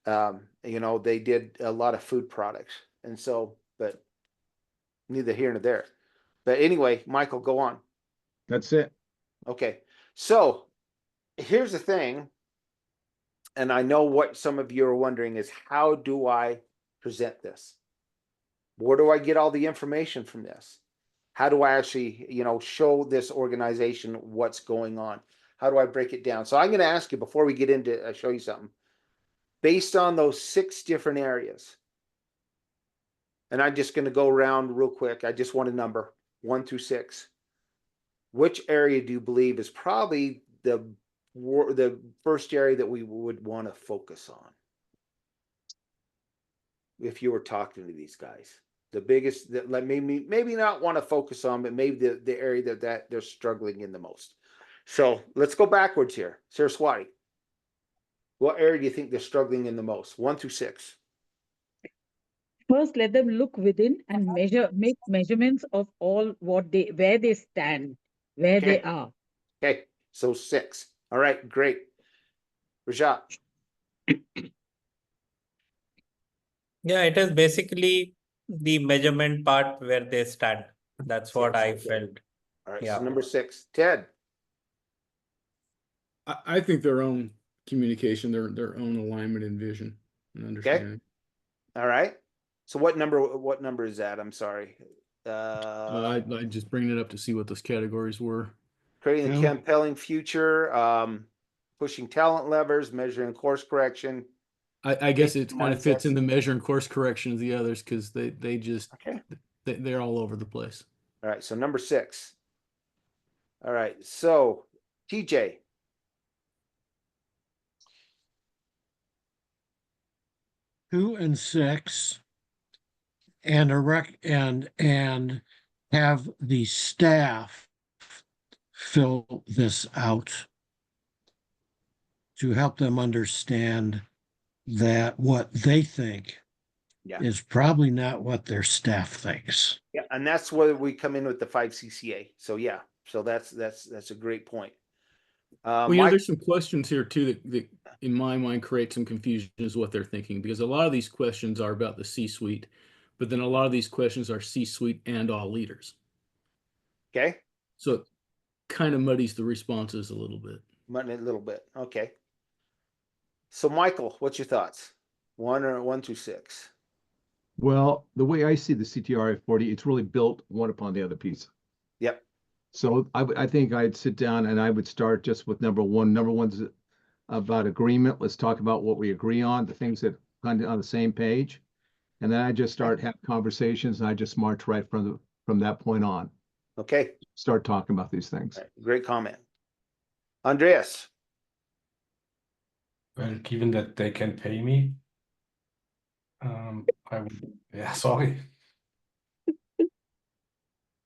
They did a lot of food products. And so, but neither here nor there. But anyway, Michael, go on. That's it. Okay. So here's the thing. And I know what some of you are wondering is, how do I present this? Where do I get all the information from this? How do I actually, show this organization what's going on? How do I break it down? So I'm going to ask you before we get into show you something. Based on those 6 different areas, and I'm just going to go around real quick. I just want a number 1 through 6. Which area do you believe is probably the first area that we would want to focus on? If you were talking to these guys, the biggest that maybe not want to focus on, but maybe the area that they're struggling in the most. So let's go backwards here. Saraswati, what area do you think they're struggling in the most? 1 through 6. First, let them look within and make measurements of all where they stand, where they are. Okay, so 6. All right, great. Rajat. Yeah, it is basically the measurement part where they stand. That's what I Okay. felt. All right, Yeah. so number 6, Ted. I think their own communication, their own alignment and vision and understanding. All right. So what number is that? I'm sorry. I just bring it up to see what those categories were. Creating a Yeah. compelling future, pushing talent levers, measuring course correction. I guess Basic it kind of fits mindsets. in the measure and course correction of the others because they just Okay. they're all over the place. All right, so number 6. All right, so TJ. 2 and 6, and and have the staff fill this out to help them understand that what they think Yeah. is probably not what their staff thinks. Yeah, and that's where we come in with the 5 CCA. So yeah, so that's a great point. Well, you know, Mike, there's some questions here too that in my mind create some confusion as what they're thinking, because a lot of these questions are about the C-suite, but then a lot of these questions are C-suite and all leaders. okay, So it kind of muddies the responses a little bit. mutton it a little bit. Okay. So Michael, what's your thoughts? 1 through 6. Well, the way I see the CTRA 40, it's really built one upon the other piece. Yep. So I think I'd sit down and I would start just with number 1. Number 1's about agreement. Let's talk about what we agree on, the things that kind of on the same page. And then I just start having conversations and I just march right from that point on. Okay. Start talking about these things. All right, great comment. Andreas. Well, given that they can pay me, I would, yeah, sorry.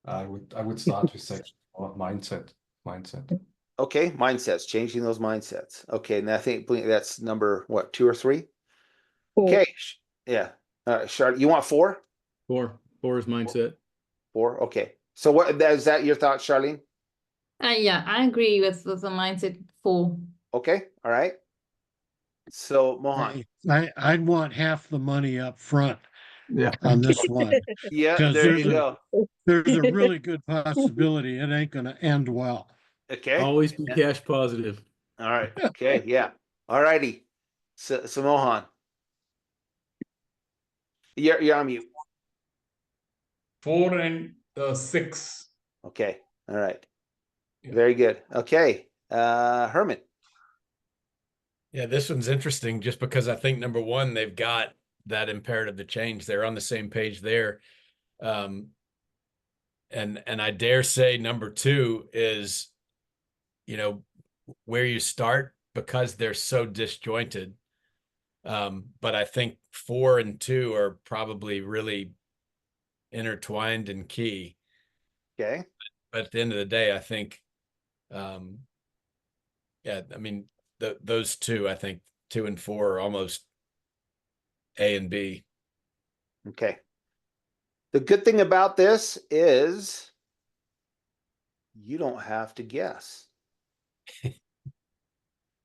I would start with section 4, mindset. Okay, mindsets, changing those mindsets. Okay, and I think that's number what, 2 or 3? 4. Okay, yeah. Charlotte, you want 4? 4 is mindset. 4, okay. So what is that your thought, Charlene? Yeah, I agree with the mindset 4. Okay, all right. So Mohan. I'd want half the money up front Yeah. on this one. Yeah, 'Cause there you go. There's a really good possibility it ain't gonna end well. Okay. Always be Yeah. cash positive. All right. Okay, yeah. All righty. So Mohan. You're on mute. 4 and 6. Okay. All right. Yeah. Very good. Okay. Herman. Yeah, this one's interesting just because I think number 1, they've got that imperative to change. They're on the same page there. And I dare say number 2 is, you know, where you start because they're so disjointed. But I think 4 and 2 are probably really intertwined and key. Okay. But at the end of the day, I think, yeah, I mean, those 2, I think 2 and 4 are almost A and B. Okay. The good thing about this is you don't have to guess.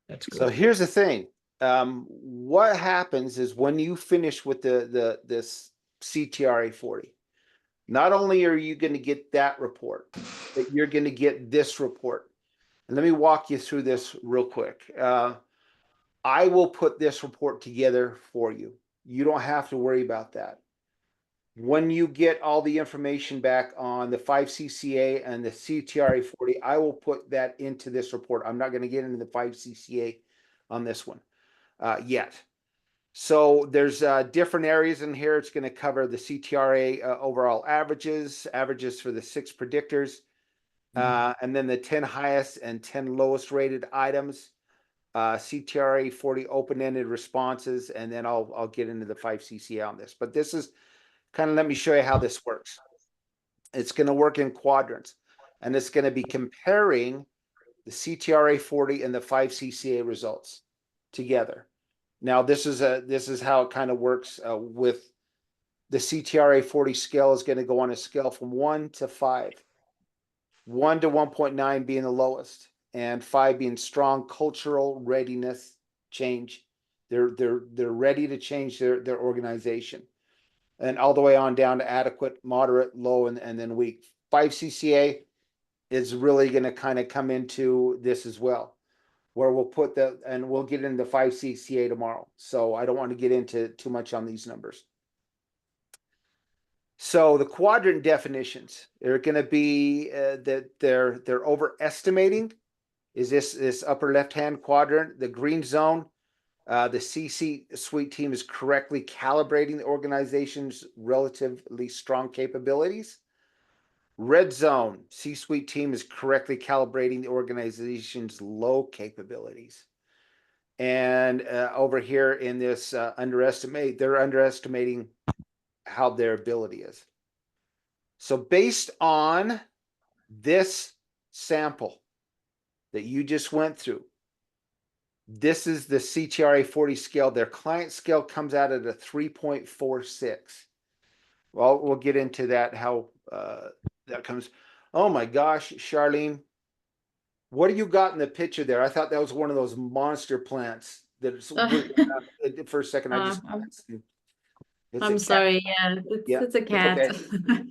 That's cool. So here's the thing. What happens is when you finish with this CTRA 40, not only are you going to get that report, but you're going to get this report. And let me walk you through this real quick. I will put this report together for you. You don't have to worry about that. When you get all the information back on the 5 CCA and the CTRA 40, I will put that into this report. I'm not going to get into the 5 CCA on this one yet. So there's different areas in here. It's going to cover the CTRA overall averages for the 6 predictors, and then the 10 highest and 10 lowest rated items, CTRA 40 open-ended responses, and then I'll get into the 5 CCA on this. But this is kind of, let me show you how this works. It's going to work in quadrants, and it's going to be comparing the CTRA 40 and the 5 CCA results together. Now, this is how it kind of works with the CTRA 40 scale is going to go on a scale from 1 to 5. 1 to 1.9 being the lowest, and 5 being strong cultural readiness change. They're ready to change their organization, and all the way on down to adequate, moderate, low, and then weak. 5CCA is really going to kind of come into this as well, where we'll put and we'll get into 5CCA tomorrow. So I don't want to get into too much on these numbers. So the quadrant definitions, they're going to be that they're overestimating. Is this upper left-hand quadrant, the green zone? The C-suite team is correctly calibrating the organization's relatively strong capabilities. Red zone, C-suite team is correctly calibrating the organization's low capabilities. And over here in this they're underestimating how their ability is. So based on this sample that you just went through, this is the CTRA 40 scale. Their client scale comes out at a 3.46. Well, we'll get into that, how that comes. Oh my gosh, Charlene, what do you got in the picture there? I thought that was one of those monster plants. For a second, I just. I'm sorry. Yeah, it's a cat. Okay.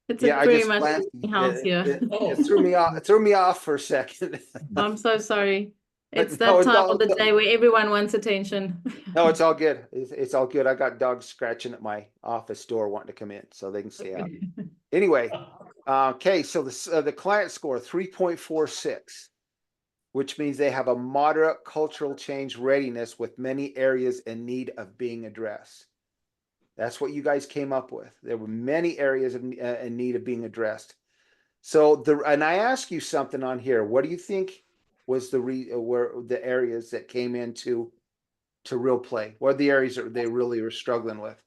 It's Yeah, pretty much house here. It threw me off. It threw me off for a second. I'm so sorry. But It's no, that it's time all- of the day where everyone wants attention. No, it's all good. It's all good. I got dogs scratching at my office door wanting to come in, so they can stay out. Anyway, okay, so the client score 3.46, which means they have a moderate cultural change readiness with many areas in need of being addressed. That's what you guys came up with. There were many areas in need of being addressed. So and I ask you something on here. What do you think was where the areas that came into real play? What are the areas that they really were struggling with?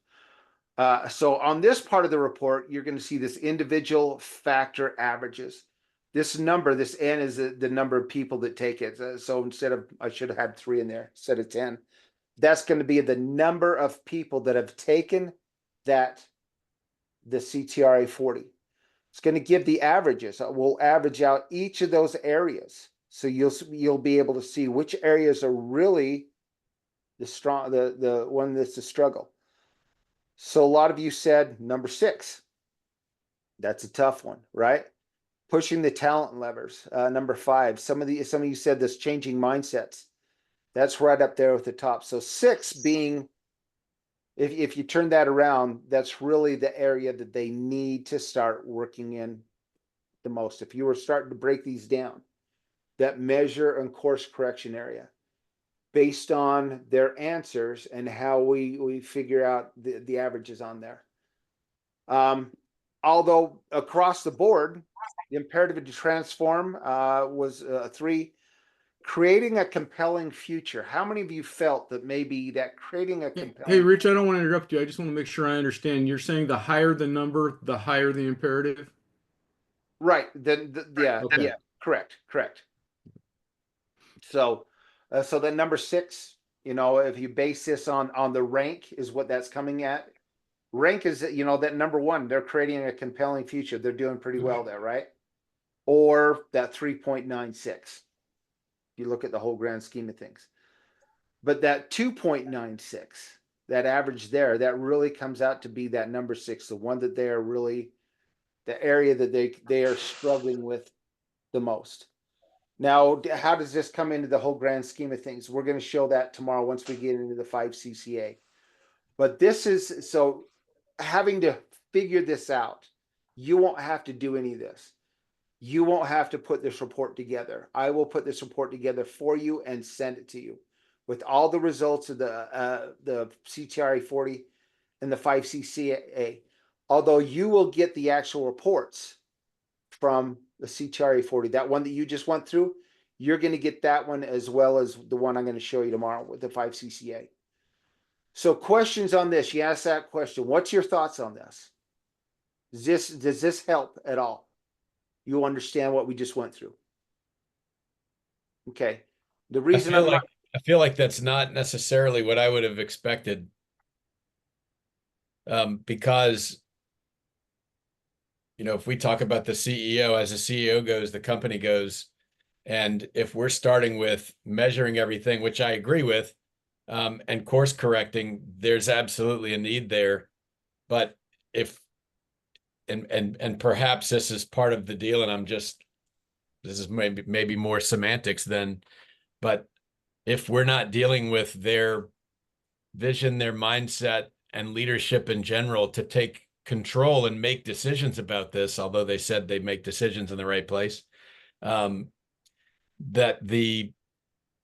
So on this part of the report, you're going to see this individual factor averages. This number, this N, is the number of people that take it. So I should have had 3 in there instead of 10. That's going to be the number of people that have taken the CTRA 40. It's going to give the averages. We'll average out each of those areas. So you'll be able to see which areas are really the one that's the struggle. So a lot of you said number 6. That's a tough one, right? Pushing the talent levers. Number 5. Some of you said this changing mindsets. That's right up there with the top. So 6 being, if you turn that around, that's really the area that they need to start working in the most. If you were starting to break these down, that measure and course correction area, based on their answers and how we figure out the averages on there. Although across the board, the imperative to transform was 3. Creating a compelling future. How many of you felt that maybe that creating a compelling... Hey, Rich, I don't want to interrupt you. I just want to make sure I understand. You're saying the higher the number, the higher the imperative? Right. Yeah, Okay. yeah, correct. So that number 6, if you base this on the rank, is what that's coming at. Rank is, that number 1, they're creating a compelling future. They're doing pretty well there, right? Or that 3.96. You look at the whole grand scheme of things. But that 2.96, that average there, that really comes out to be that number 6, the one that they are really, the area that they are struggling with the most. Now, how does this come into the whole grand scheme of things? We're going to show that tomorrow once we get into the 5CCA. But this is, so having to figure this out, you won't have to do any of this. You won't have to put this report together. I will put this report together for you and send it to you with all the results of the CTRA 40 and the 5CCA. Although you will get the actual reports from the CTRA 40, that one that you just went through, you're going to get that one as well as the one I'm going to show you tomorrow with the 5CCA. So questions on this? You asked that question. What's your thoughts on this? Does this help at all? You understand what we just went through? Okay. The reason I feel like that's not necessarily what I would have expected. Because, if we talk about the CEO, as the CEO goes, the company goes. And if we're starting with measuring everything, which I agree with, and course correcting, there's absolutely a need there. But if and perhaps this is part of the deal, and this is maybe more semantics but if we're not dealing with their vision, their mindset, and leadership in general to take control and make decisions about this, although they said they make decisions in the right place, that the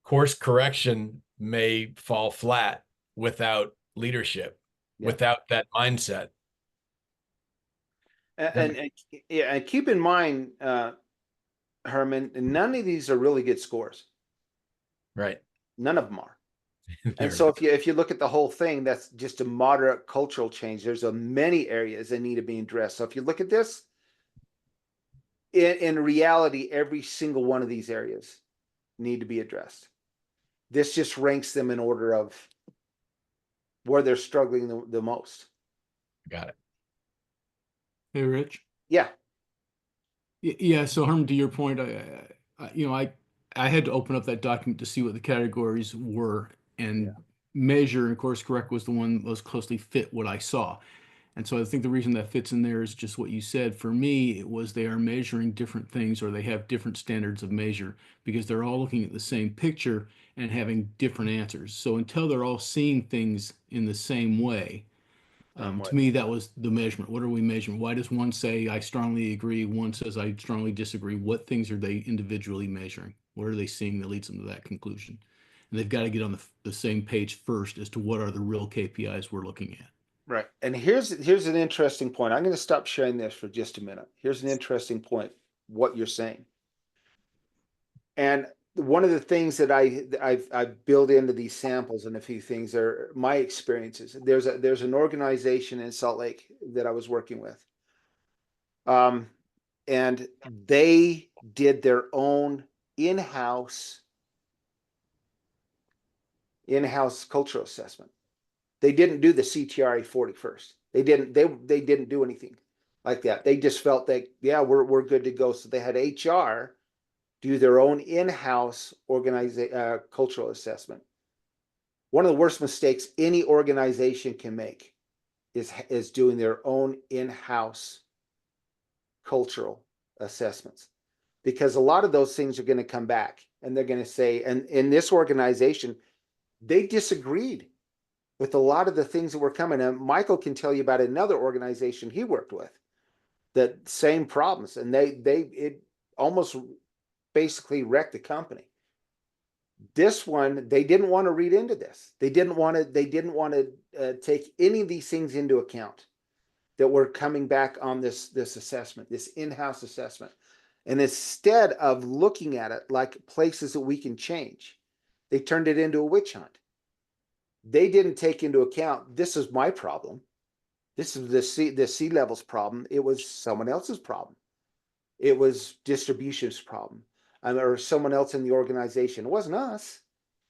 course correction may fall flat without leadership, without that mindset. And keep in mind, Herman, none of these are really good scores. Right. None of them are. And so if you look at the whole thing, that's just a moderate cultural change. There's many areas that need to be addressed. So if you look at this, in reality, every single one of these areas need to be addressed. This just ranks them in order of where they're struggling the most. Got it. Hey, Rich. Yeah. Yeah. So Herman, to your point, I had to open up that document to see what the categories were, and measure and course correct was the one that most closely fit what I saw. And so I think the reason that fits in there is just what you said. For me, it was they are measuring different things, or they have different standards of measure, because they're all looking at the same picture and having different answers. So until they're all seeing things in the same way, to me, that was the measurement. What are we measuring? Why does one say, I strongly agree, one says, I strongly disagree? What things are they individually measuring? What are they seeing that leads them to that conclusion? And they've got to get on the same page first as to what are the real KPIs we're looking at. Right. And here's an interesting point. I'm going to stop sharing this for just a minute. Here's an interesting point, what you're saying. And one of the things that I've built into these samples, and a few things are my experiences. There's an organization in Salt Lake that I was working with. And they did their own in-house cultural assessment. They didn't do the CTRA 40 first. They didn't do anything like that. They just felt that, yeah, we're good to go. So they had HR do their own in-house cultural assessment. One of the worst mistakes any organization can make is doing their own in-house cultural assessments, because a lot of those things are going to come back and they're going to say, and in this organization, they disagreed with a lot of the things that were coming. And Michael can tell you about another organization he worked with, that same problems, and it almost basically wrecked the company. This one, they didn't want to read into this. They didn't want to take any of these things into account that were coming back on this assessment, this in-house assessment. And instead of looking at it like places that we can change, they turned it into a witch hunt. They didn't take into account, this is my problem. This is the C-levels problem. It was someone else's problem. It was distribution's problem, or someone else in the organization. It wasn't us.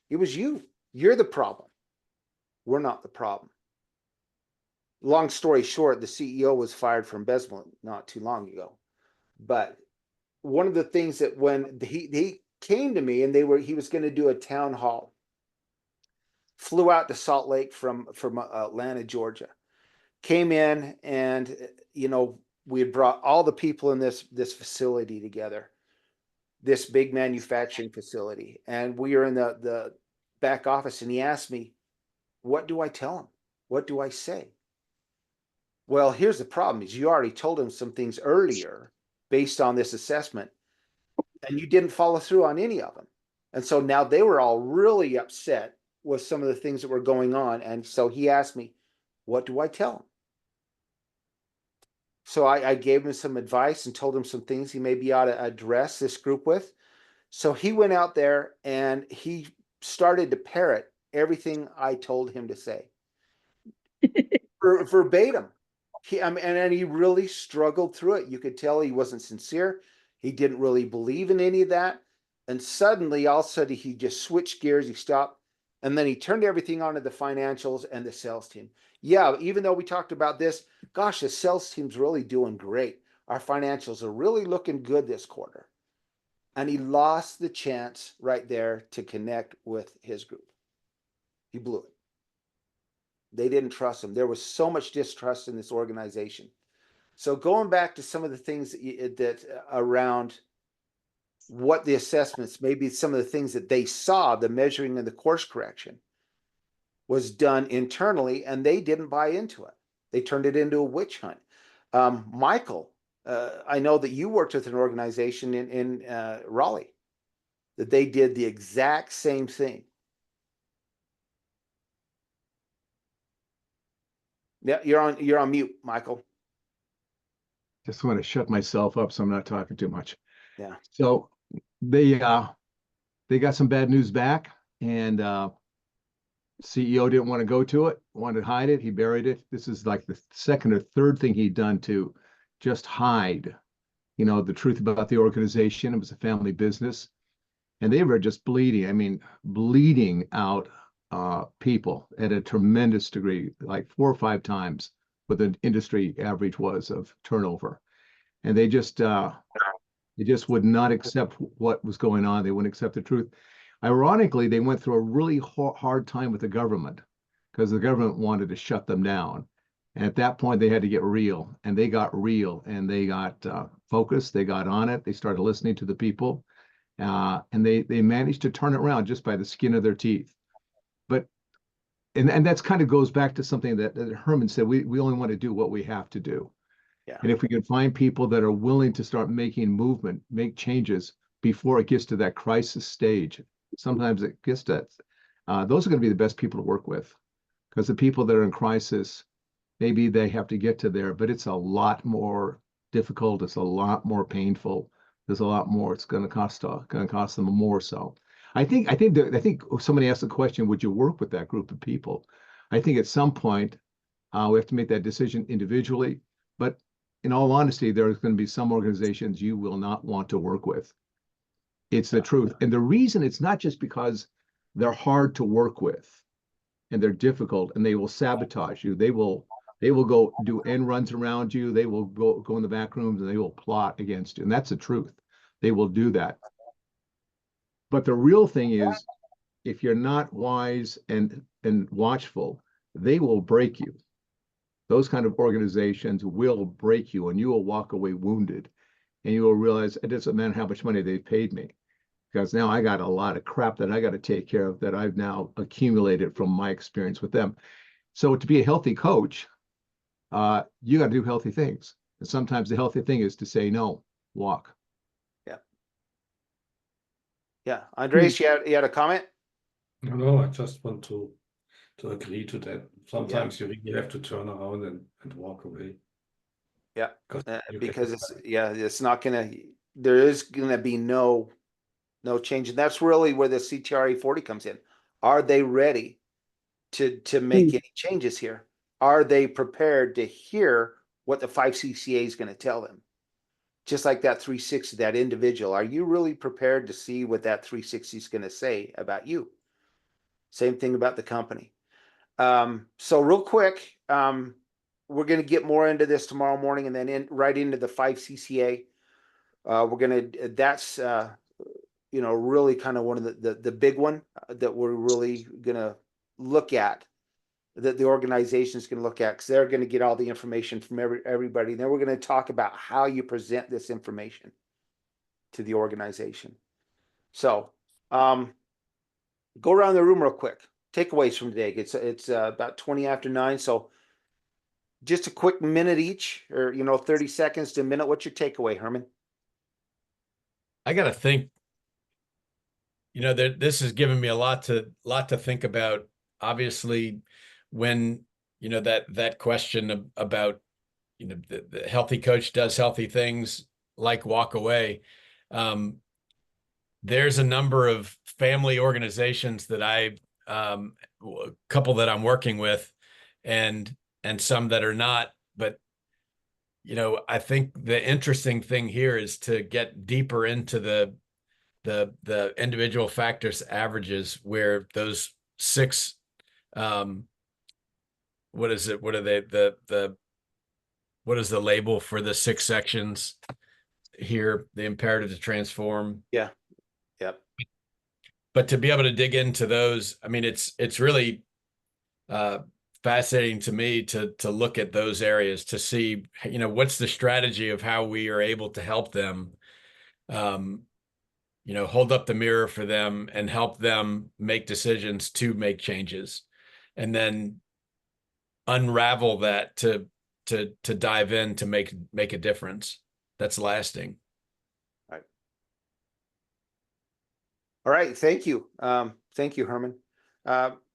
It was you. You're the problem. We're not the problem. Long story short, the CEO was fired from Besmont not too long ago. But one of the things that when he came to me, and he was going to do a town hall, flew out to Salt Lake from Atlanta, Georgia, came in, and we had brought all the people in this facility together, this big manufacturing facility, and we are in the back office, and he asked me, what do I tell him? What do I say? Well, here's the problem, is you already told him some things earlier based on this assessment, and you didn't follow through on any of them. And so now they were all really upset with some of the things that were going on. And so he asked me, what do I tell him? So I gave him some advice and told him some things he maybe ought to address this group with. So he went out there and he started to parrot everything I told him to say. Verbatim. And he really struggled through it. You could tell he wasn't sincere. He didn't really believe in any of that. And suddenly, all of a sudden, he just switched gears. He stopped. And then he turned everything onto the financials and the sales team. Yeah, even though we talked about this, gosh, the sales team's really doing great. Our financials are really looking good this quarter. And he lost the chance right there to connect with his group. He blew it. They didn't trust him. There was so much distrust in this organization. So going back to some of the things that around what the assessments, maybe some of the things that they saw, the measuring and the course correction was done internally, and they didn't buy into it. They turned it into a witch hunt. Michael, I know that you worked with an organization in Raleigh that they did the exact same thing. Yeah, you're on mute, Michael. Just want to shut myself up so I'm not talking too much. Yeah. So they got some bad news back, and CEO didn't want to go to it, wanted to hide it. He buried it. This is like the second or third thing he'd done to just hide, the truth about the organization. It was a family business, and they were just bleeding. I mean, bleeding out people at a tremendous degree, like 4 or 5 times what the industry average was of turnover. And they just would not accept what was going on. They wouldn't accept the truth. Ironically, they went through a really hard time with the government because the government wanted to shut them down. And at that point, they had to get real, and they got real, and they got focused. They got on it. They started listening to the people, and they managed to turn it around just by the skin of their teeth. But and that's kind of goes back to something that Herman said. We only want to do what we have to do. Yeah. And if we can find people that are willing to start making movement, make changes before it gets to that crisis stage, sometimes it gets to those are going to be the best people to work with, because the people that are in crisis, maybe they have to get to there, but it's a lot more difficult. It's a lot more painful. There's a lot more. It's going to cost them more. So I think somebody asked the question, would you work with that group of people? I think at some point we have to make that decision individually, but in all honesty, there's going to be some organizations you will not want to work with. It's the truth. And the reason, it's not just because they're hard to work with and they're difficult and they will sabotage you. They will go do end runs around you. They will go in the back rooms and they will plot against you. And that's the truth. They will do that. But the real thing is, if you're not wise and watchful, they will break you. Those kind of organizations will break you, and you will walk away wounded, and you will realize it doesn't matter how much money they've paid me, because now I got a lot of crap that I got to take care of that I've now accumulated from my experience with them. So to be a healthy coach, you got to do healthy things. And sometimes the healthy thing is to say no, walk. Yeah. Yeah. Andres, you had a comment? No, I just want to agree to that. Sometimes you really have to turn around and walk away. Yeah. You Because get it's not gonna, there is gonna be no change. And that's really where the CTRA 40 comes in. Are they ready to make any changes here? Are they prepared to hear what the 5CCA is going to tell them? Just like that 360, that individual, are you really prepared to see what that 360 is going to say about you? Same thing about the company. So real quick, we're going to get more into this tomorrow morning, and then right into the 5CCA. That's really kind of one of the big one that we're really going to look at, that the organization is going to look at, because they're going to get all the information from everybody. And then we're going to talk about how you present this information to the organization. So go around the room real quick. Takeaways from today. It's about 20 after 9. So just a quick minute each, or 30 seconds to a minute. What's your takeaway, Herman? I got to think, this has given me a lot to think about. Obviously, when, that question about, the healthy coach does healthy things, like walk away. There's a number of family organizations that a couple that I'm working with, and some that are not, but I think the interesting thing here is to get deeper into the individual factors averages, where those 6, what is it? What are they? What is the label for the 6 sections here? The imperative to transform. Yeah. Yep. But to be able to dig into those, I mean, it's really fascinating to me to look at those areas to see, you know, what's the strategy of how we are able to help them, you know, hold up the mirror for them and help them make decisions to make changes, and then unravel that to dive in to make a difference that's lasting. All right, thank you. Thank you, Herman.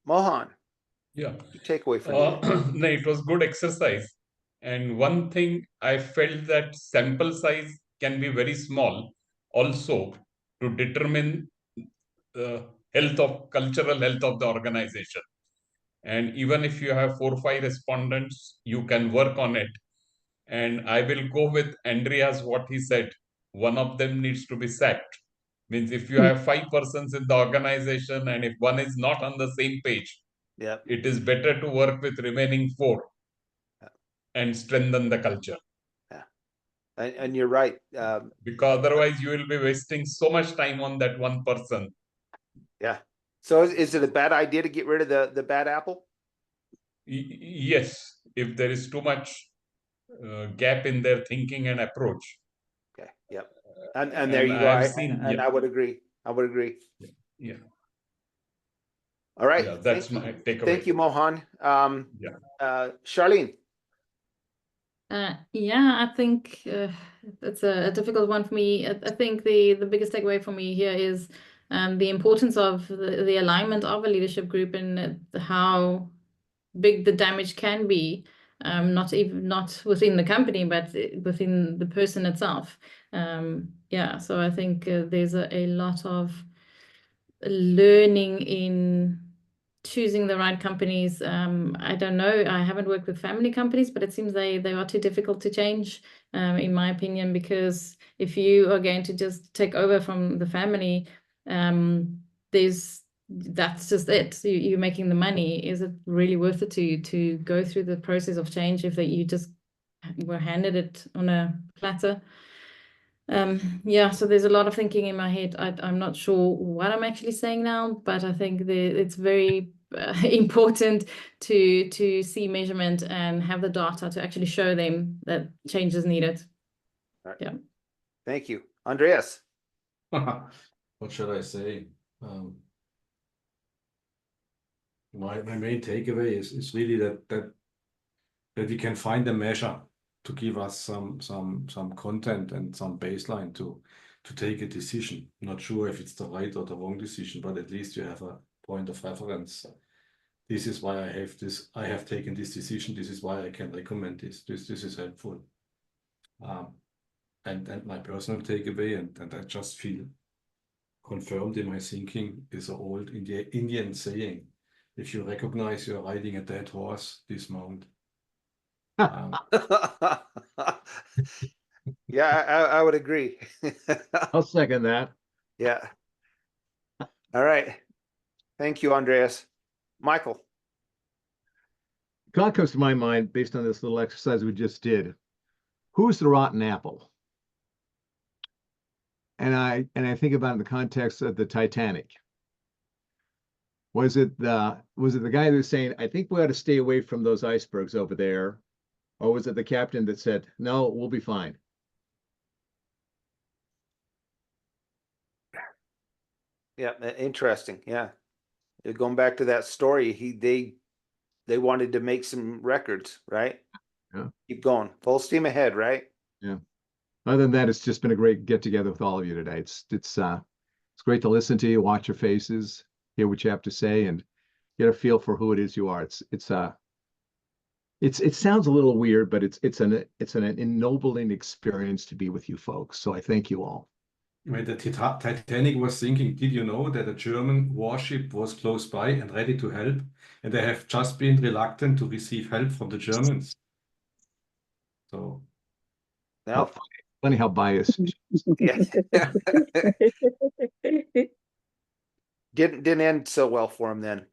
Mohan, Yeah. takeaway for you. No, it was good exercise. And one thing I felt that sample size can be very small also to determine the cultural health of the organization. And even if you have 4 or 5 respondents, you can work on it. And I will go with Andreas, what he said. One of them needs to be sacked. Means if you have 5 persons in the organization and if one is not on the same page, Yeah. it is better to work with remaining 4 and strengthen the culture. Yeah. And you're right. Because otherwise you will be wasting so much time on that one person. Yeah. So is it a bad idea to get rid of the bad apple? Yes, if there is too much gap in their thinking and approach. Okay. Yep. And there you go. And I would agree. I would agree. Yeah. All right. Yeah, that's my takeaway. Thank you, Mohan. Yeah. Charlene. Yeah, I think it's a difficult one for me. I think the biggest takeaway for me here is the importance of the alignment of a leadership group and how big the damage can be, not within the company, but within the person itself. Yeah, so I think there's a lot of learning in choosing the right companies. I don't know, I haven't worked with family companies, but it seems they are too difficult to change, in my opinion, because if you are going to just take over from the family, that's just it. You're making the money. Is it really worth it to go through the process of change if you just were handed it on a platter? Yeah, so there's a lot of thinking in my head. I'm not sure what I'm actually saying now, but I think it's very important to see measurement and have the data to actually show them that change is needed. Right. Yeah. Thank you. Andreas. What should I say? My main takeaway is really that we can find a measure to give us some content and some baseline to take a decision. Not sure if it's the right or the wrong decision, but at least you have a point of reference. This is why I have taken this decision. This is why I can recommend this. This is helpful. And my personal takeaway, and I just feel confirmed in my thinking, is an old Indian saying: if you recognize you're riding a dead horse, dismount. Yeah, I would agree. I'll second that. Yeah. All right. Thank you, Andreas. Michael. Thought comes to my mind based on this little exercise we just did. Who's the rotten apple? And I think about it in the context of the Titanic. Was it the guy who was saying, I think we ought to stay away from those icebergs over there? Or was it the captain that said, no, we'll be fine? Yeah, interesting. Yeah. Going back to that story, they wanted to make some records, right? Yeah. Keep going. Full steam ahead, right? Yeah. Other than that, it's just been a great get together with all of you today. It's great to listen to you, watch your faces, hear what you have to say, and get a feel for who it is you are. It sounds a little weird, but it's an ennobling experience to be with you folks. So I thank you all. When the Titanic was sinking, did you know that a German warship was close by and ready to help, and they have just been reluctant to receive help from the Germans? So, Now, Funny how biased. yeah. Didn't end so well for him then.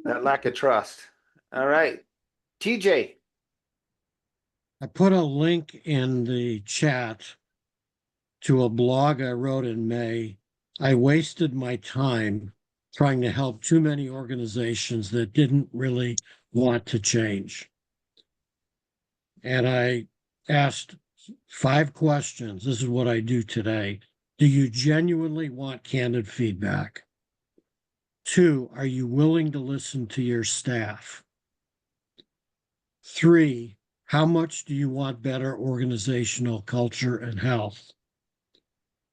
That lack of trust. All right. TJ. I put a link in the chat to a blog I wrote in May. I wasted my time trying to help too many organizations that didn't really want to change. And I asked 5 questions. This is what I do today. Do you genuinely want candid feedback? 2, are you willing to listen to your staff? 3, how much do you want better organizational culture and health?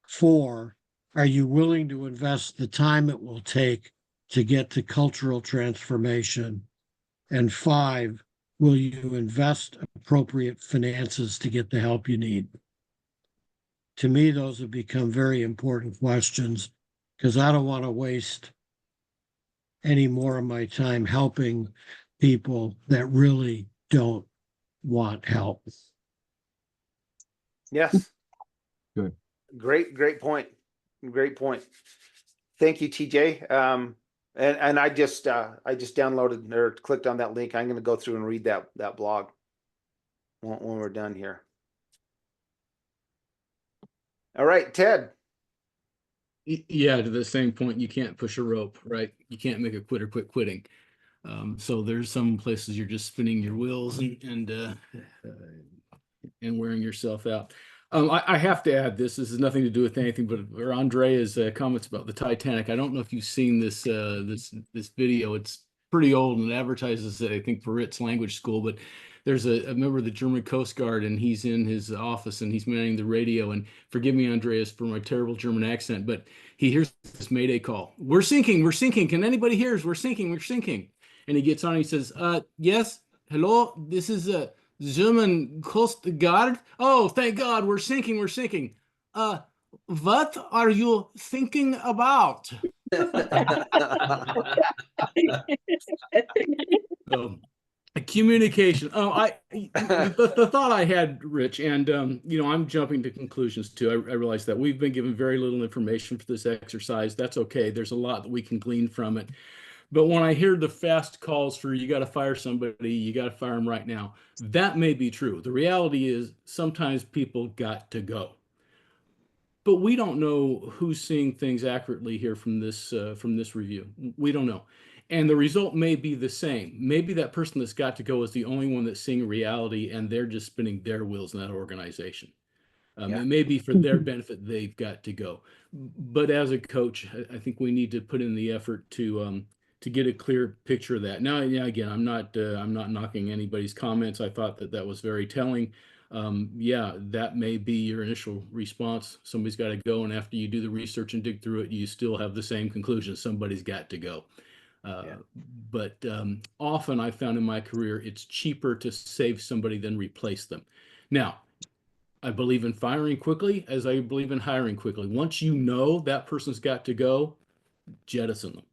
4, are you willing to invest the time it will take to get to cultural transformation? And 5, will you invest appropriate finances to get the help you need? To me, those have become very important questions because I don't want to waste any more of my time helping people that really don't want help. Yes. Good. Great point. Great point. Thank you, TJ. And I just downloaded or clicked on that link. I'm going to go through and read that blog when we're done here. All right, Ted. Yeah, to the same point, you can't push a rope, right? You can't make a quitter quit quitting. So there's some places you're just spinning your wheels and wearing yourself out. I have to add this. This has nothing to do with anything, but Andrea's comments about the Titanic. I don't know if you've seen this this video. It's pretty old and it advertises, I think, for Ritz Language School. But there's a member of the German Coast Guard, and he's in his office and he's manning the radio. And forgive me, Andreas, for my terrible German accent, but he hears this Mayday call. We're sinking. We're sinking. Can anybody hear us? We're sinking. We're sinking. And he gets on and he says, yes, hello, this is German Coast Guard. Oh, thank God, we're sinking, we're sinking. What are you thinking about? Communication. The thought I had, Rich, and I'm jumping to conclusions too. I realize that we've been given very little information for this exercise. That's okay. There's a lot that we can glean from it. But when I hear the fast calls for you got to fire somebody, you got to fire them right now, that may be true. The reality is sometimes people got to go. But we don't know who's seeing things accurately here from this review. We don't know. And the result may be the same. Maybe that person that's got to go is the only one that's seeing reality and they're just spinning their wheels in that organization. It may be for their benefit they've got to go. But as a coach, I think we need to put in the effort to get a clear picture of that. Now, again, I'm not knocking anybody's comments. I thought that was very telling. That may be your initial response. Somebody's got to go, and after you do the research and dig through it, you still have the same conclusion. Somebody's got to go. But often I found in my career, it's cheaper to save somebody than replace them. Now, I believe in firing quickly as I believe in hiring quickly. Once you know that person's got to go, jettison them.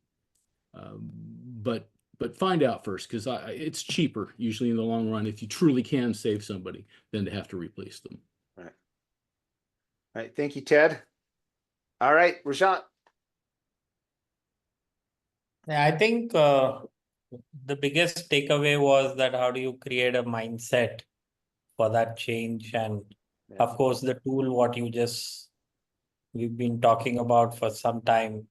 But find out first, because it's cheaper usually in the long run if you truly can save somebody than to have to replace them. Right. All right. Thank you, Ted. All right, Rajat. I think the biggest takeaway was that how do you create a mindset for that change? And of course, the tool, what we've been talking about for some time,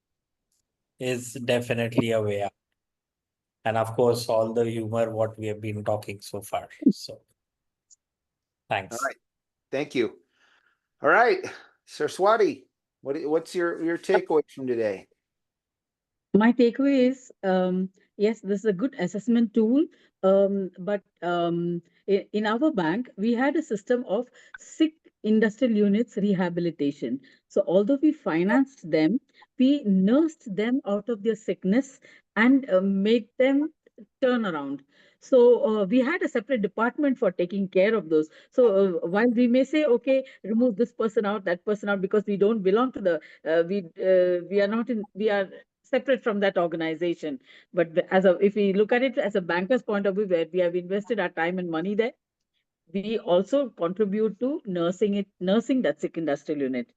is definitely a way out. And of course, all the humor, what we have been talking so far. So thanks. All right. Thank you. All right, Saraswati, what's your takeaway from today? My takeaway is, yes, this is a good assessment tool, but in our bank, we had a system of sick industrial units rehabilitation. So although we financed them, we nursed them out of their sickness and made them turn around. So we had a separate department for taking care of those. So while we may say, okay, remove this person out, that person out, because we don't belong to the, we are separate from that organization. But if we look at it as a banker's point of view, where we have invested our time and money there, we also contribute to nursing that sick industrial unit.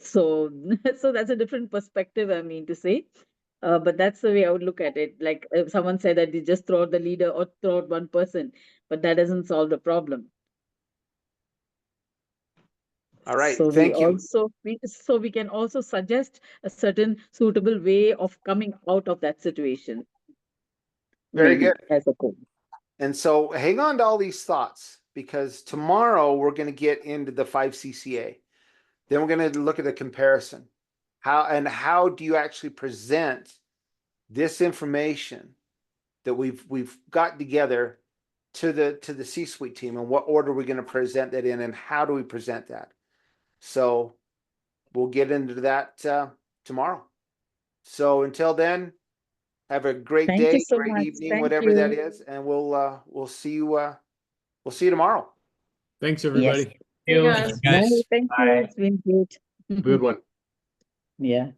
So that's a different perspective, I mean to say. But that's the way I would look at it. Like if someone said that they just throw out the leader or throw out one person, but that doesn't solve the problem. All right, so thank you. We can also suggest a certain suitable way of coming out of that situation. Very maybe, good. as a goal. And so hang on to all these thoughts, because tomorrow we're going to get into the 5 CCA. Then we're going to look at the comparison. How do you actually present this information that we've got together to the C-suite team, and what order we're going to present that in, and how do we present that? So we'll get into that tomorrow. So until then, have a great Thank day, you so great much. evening, Thank whatever that you. is, and we'll see you tomorrow. Thanks, everybody. You Thanks, guys. guys. No, thank you. Bye. It's been great. Good one. Yeah.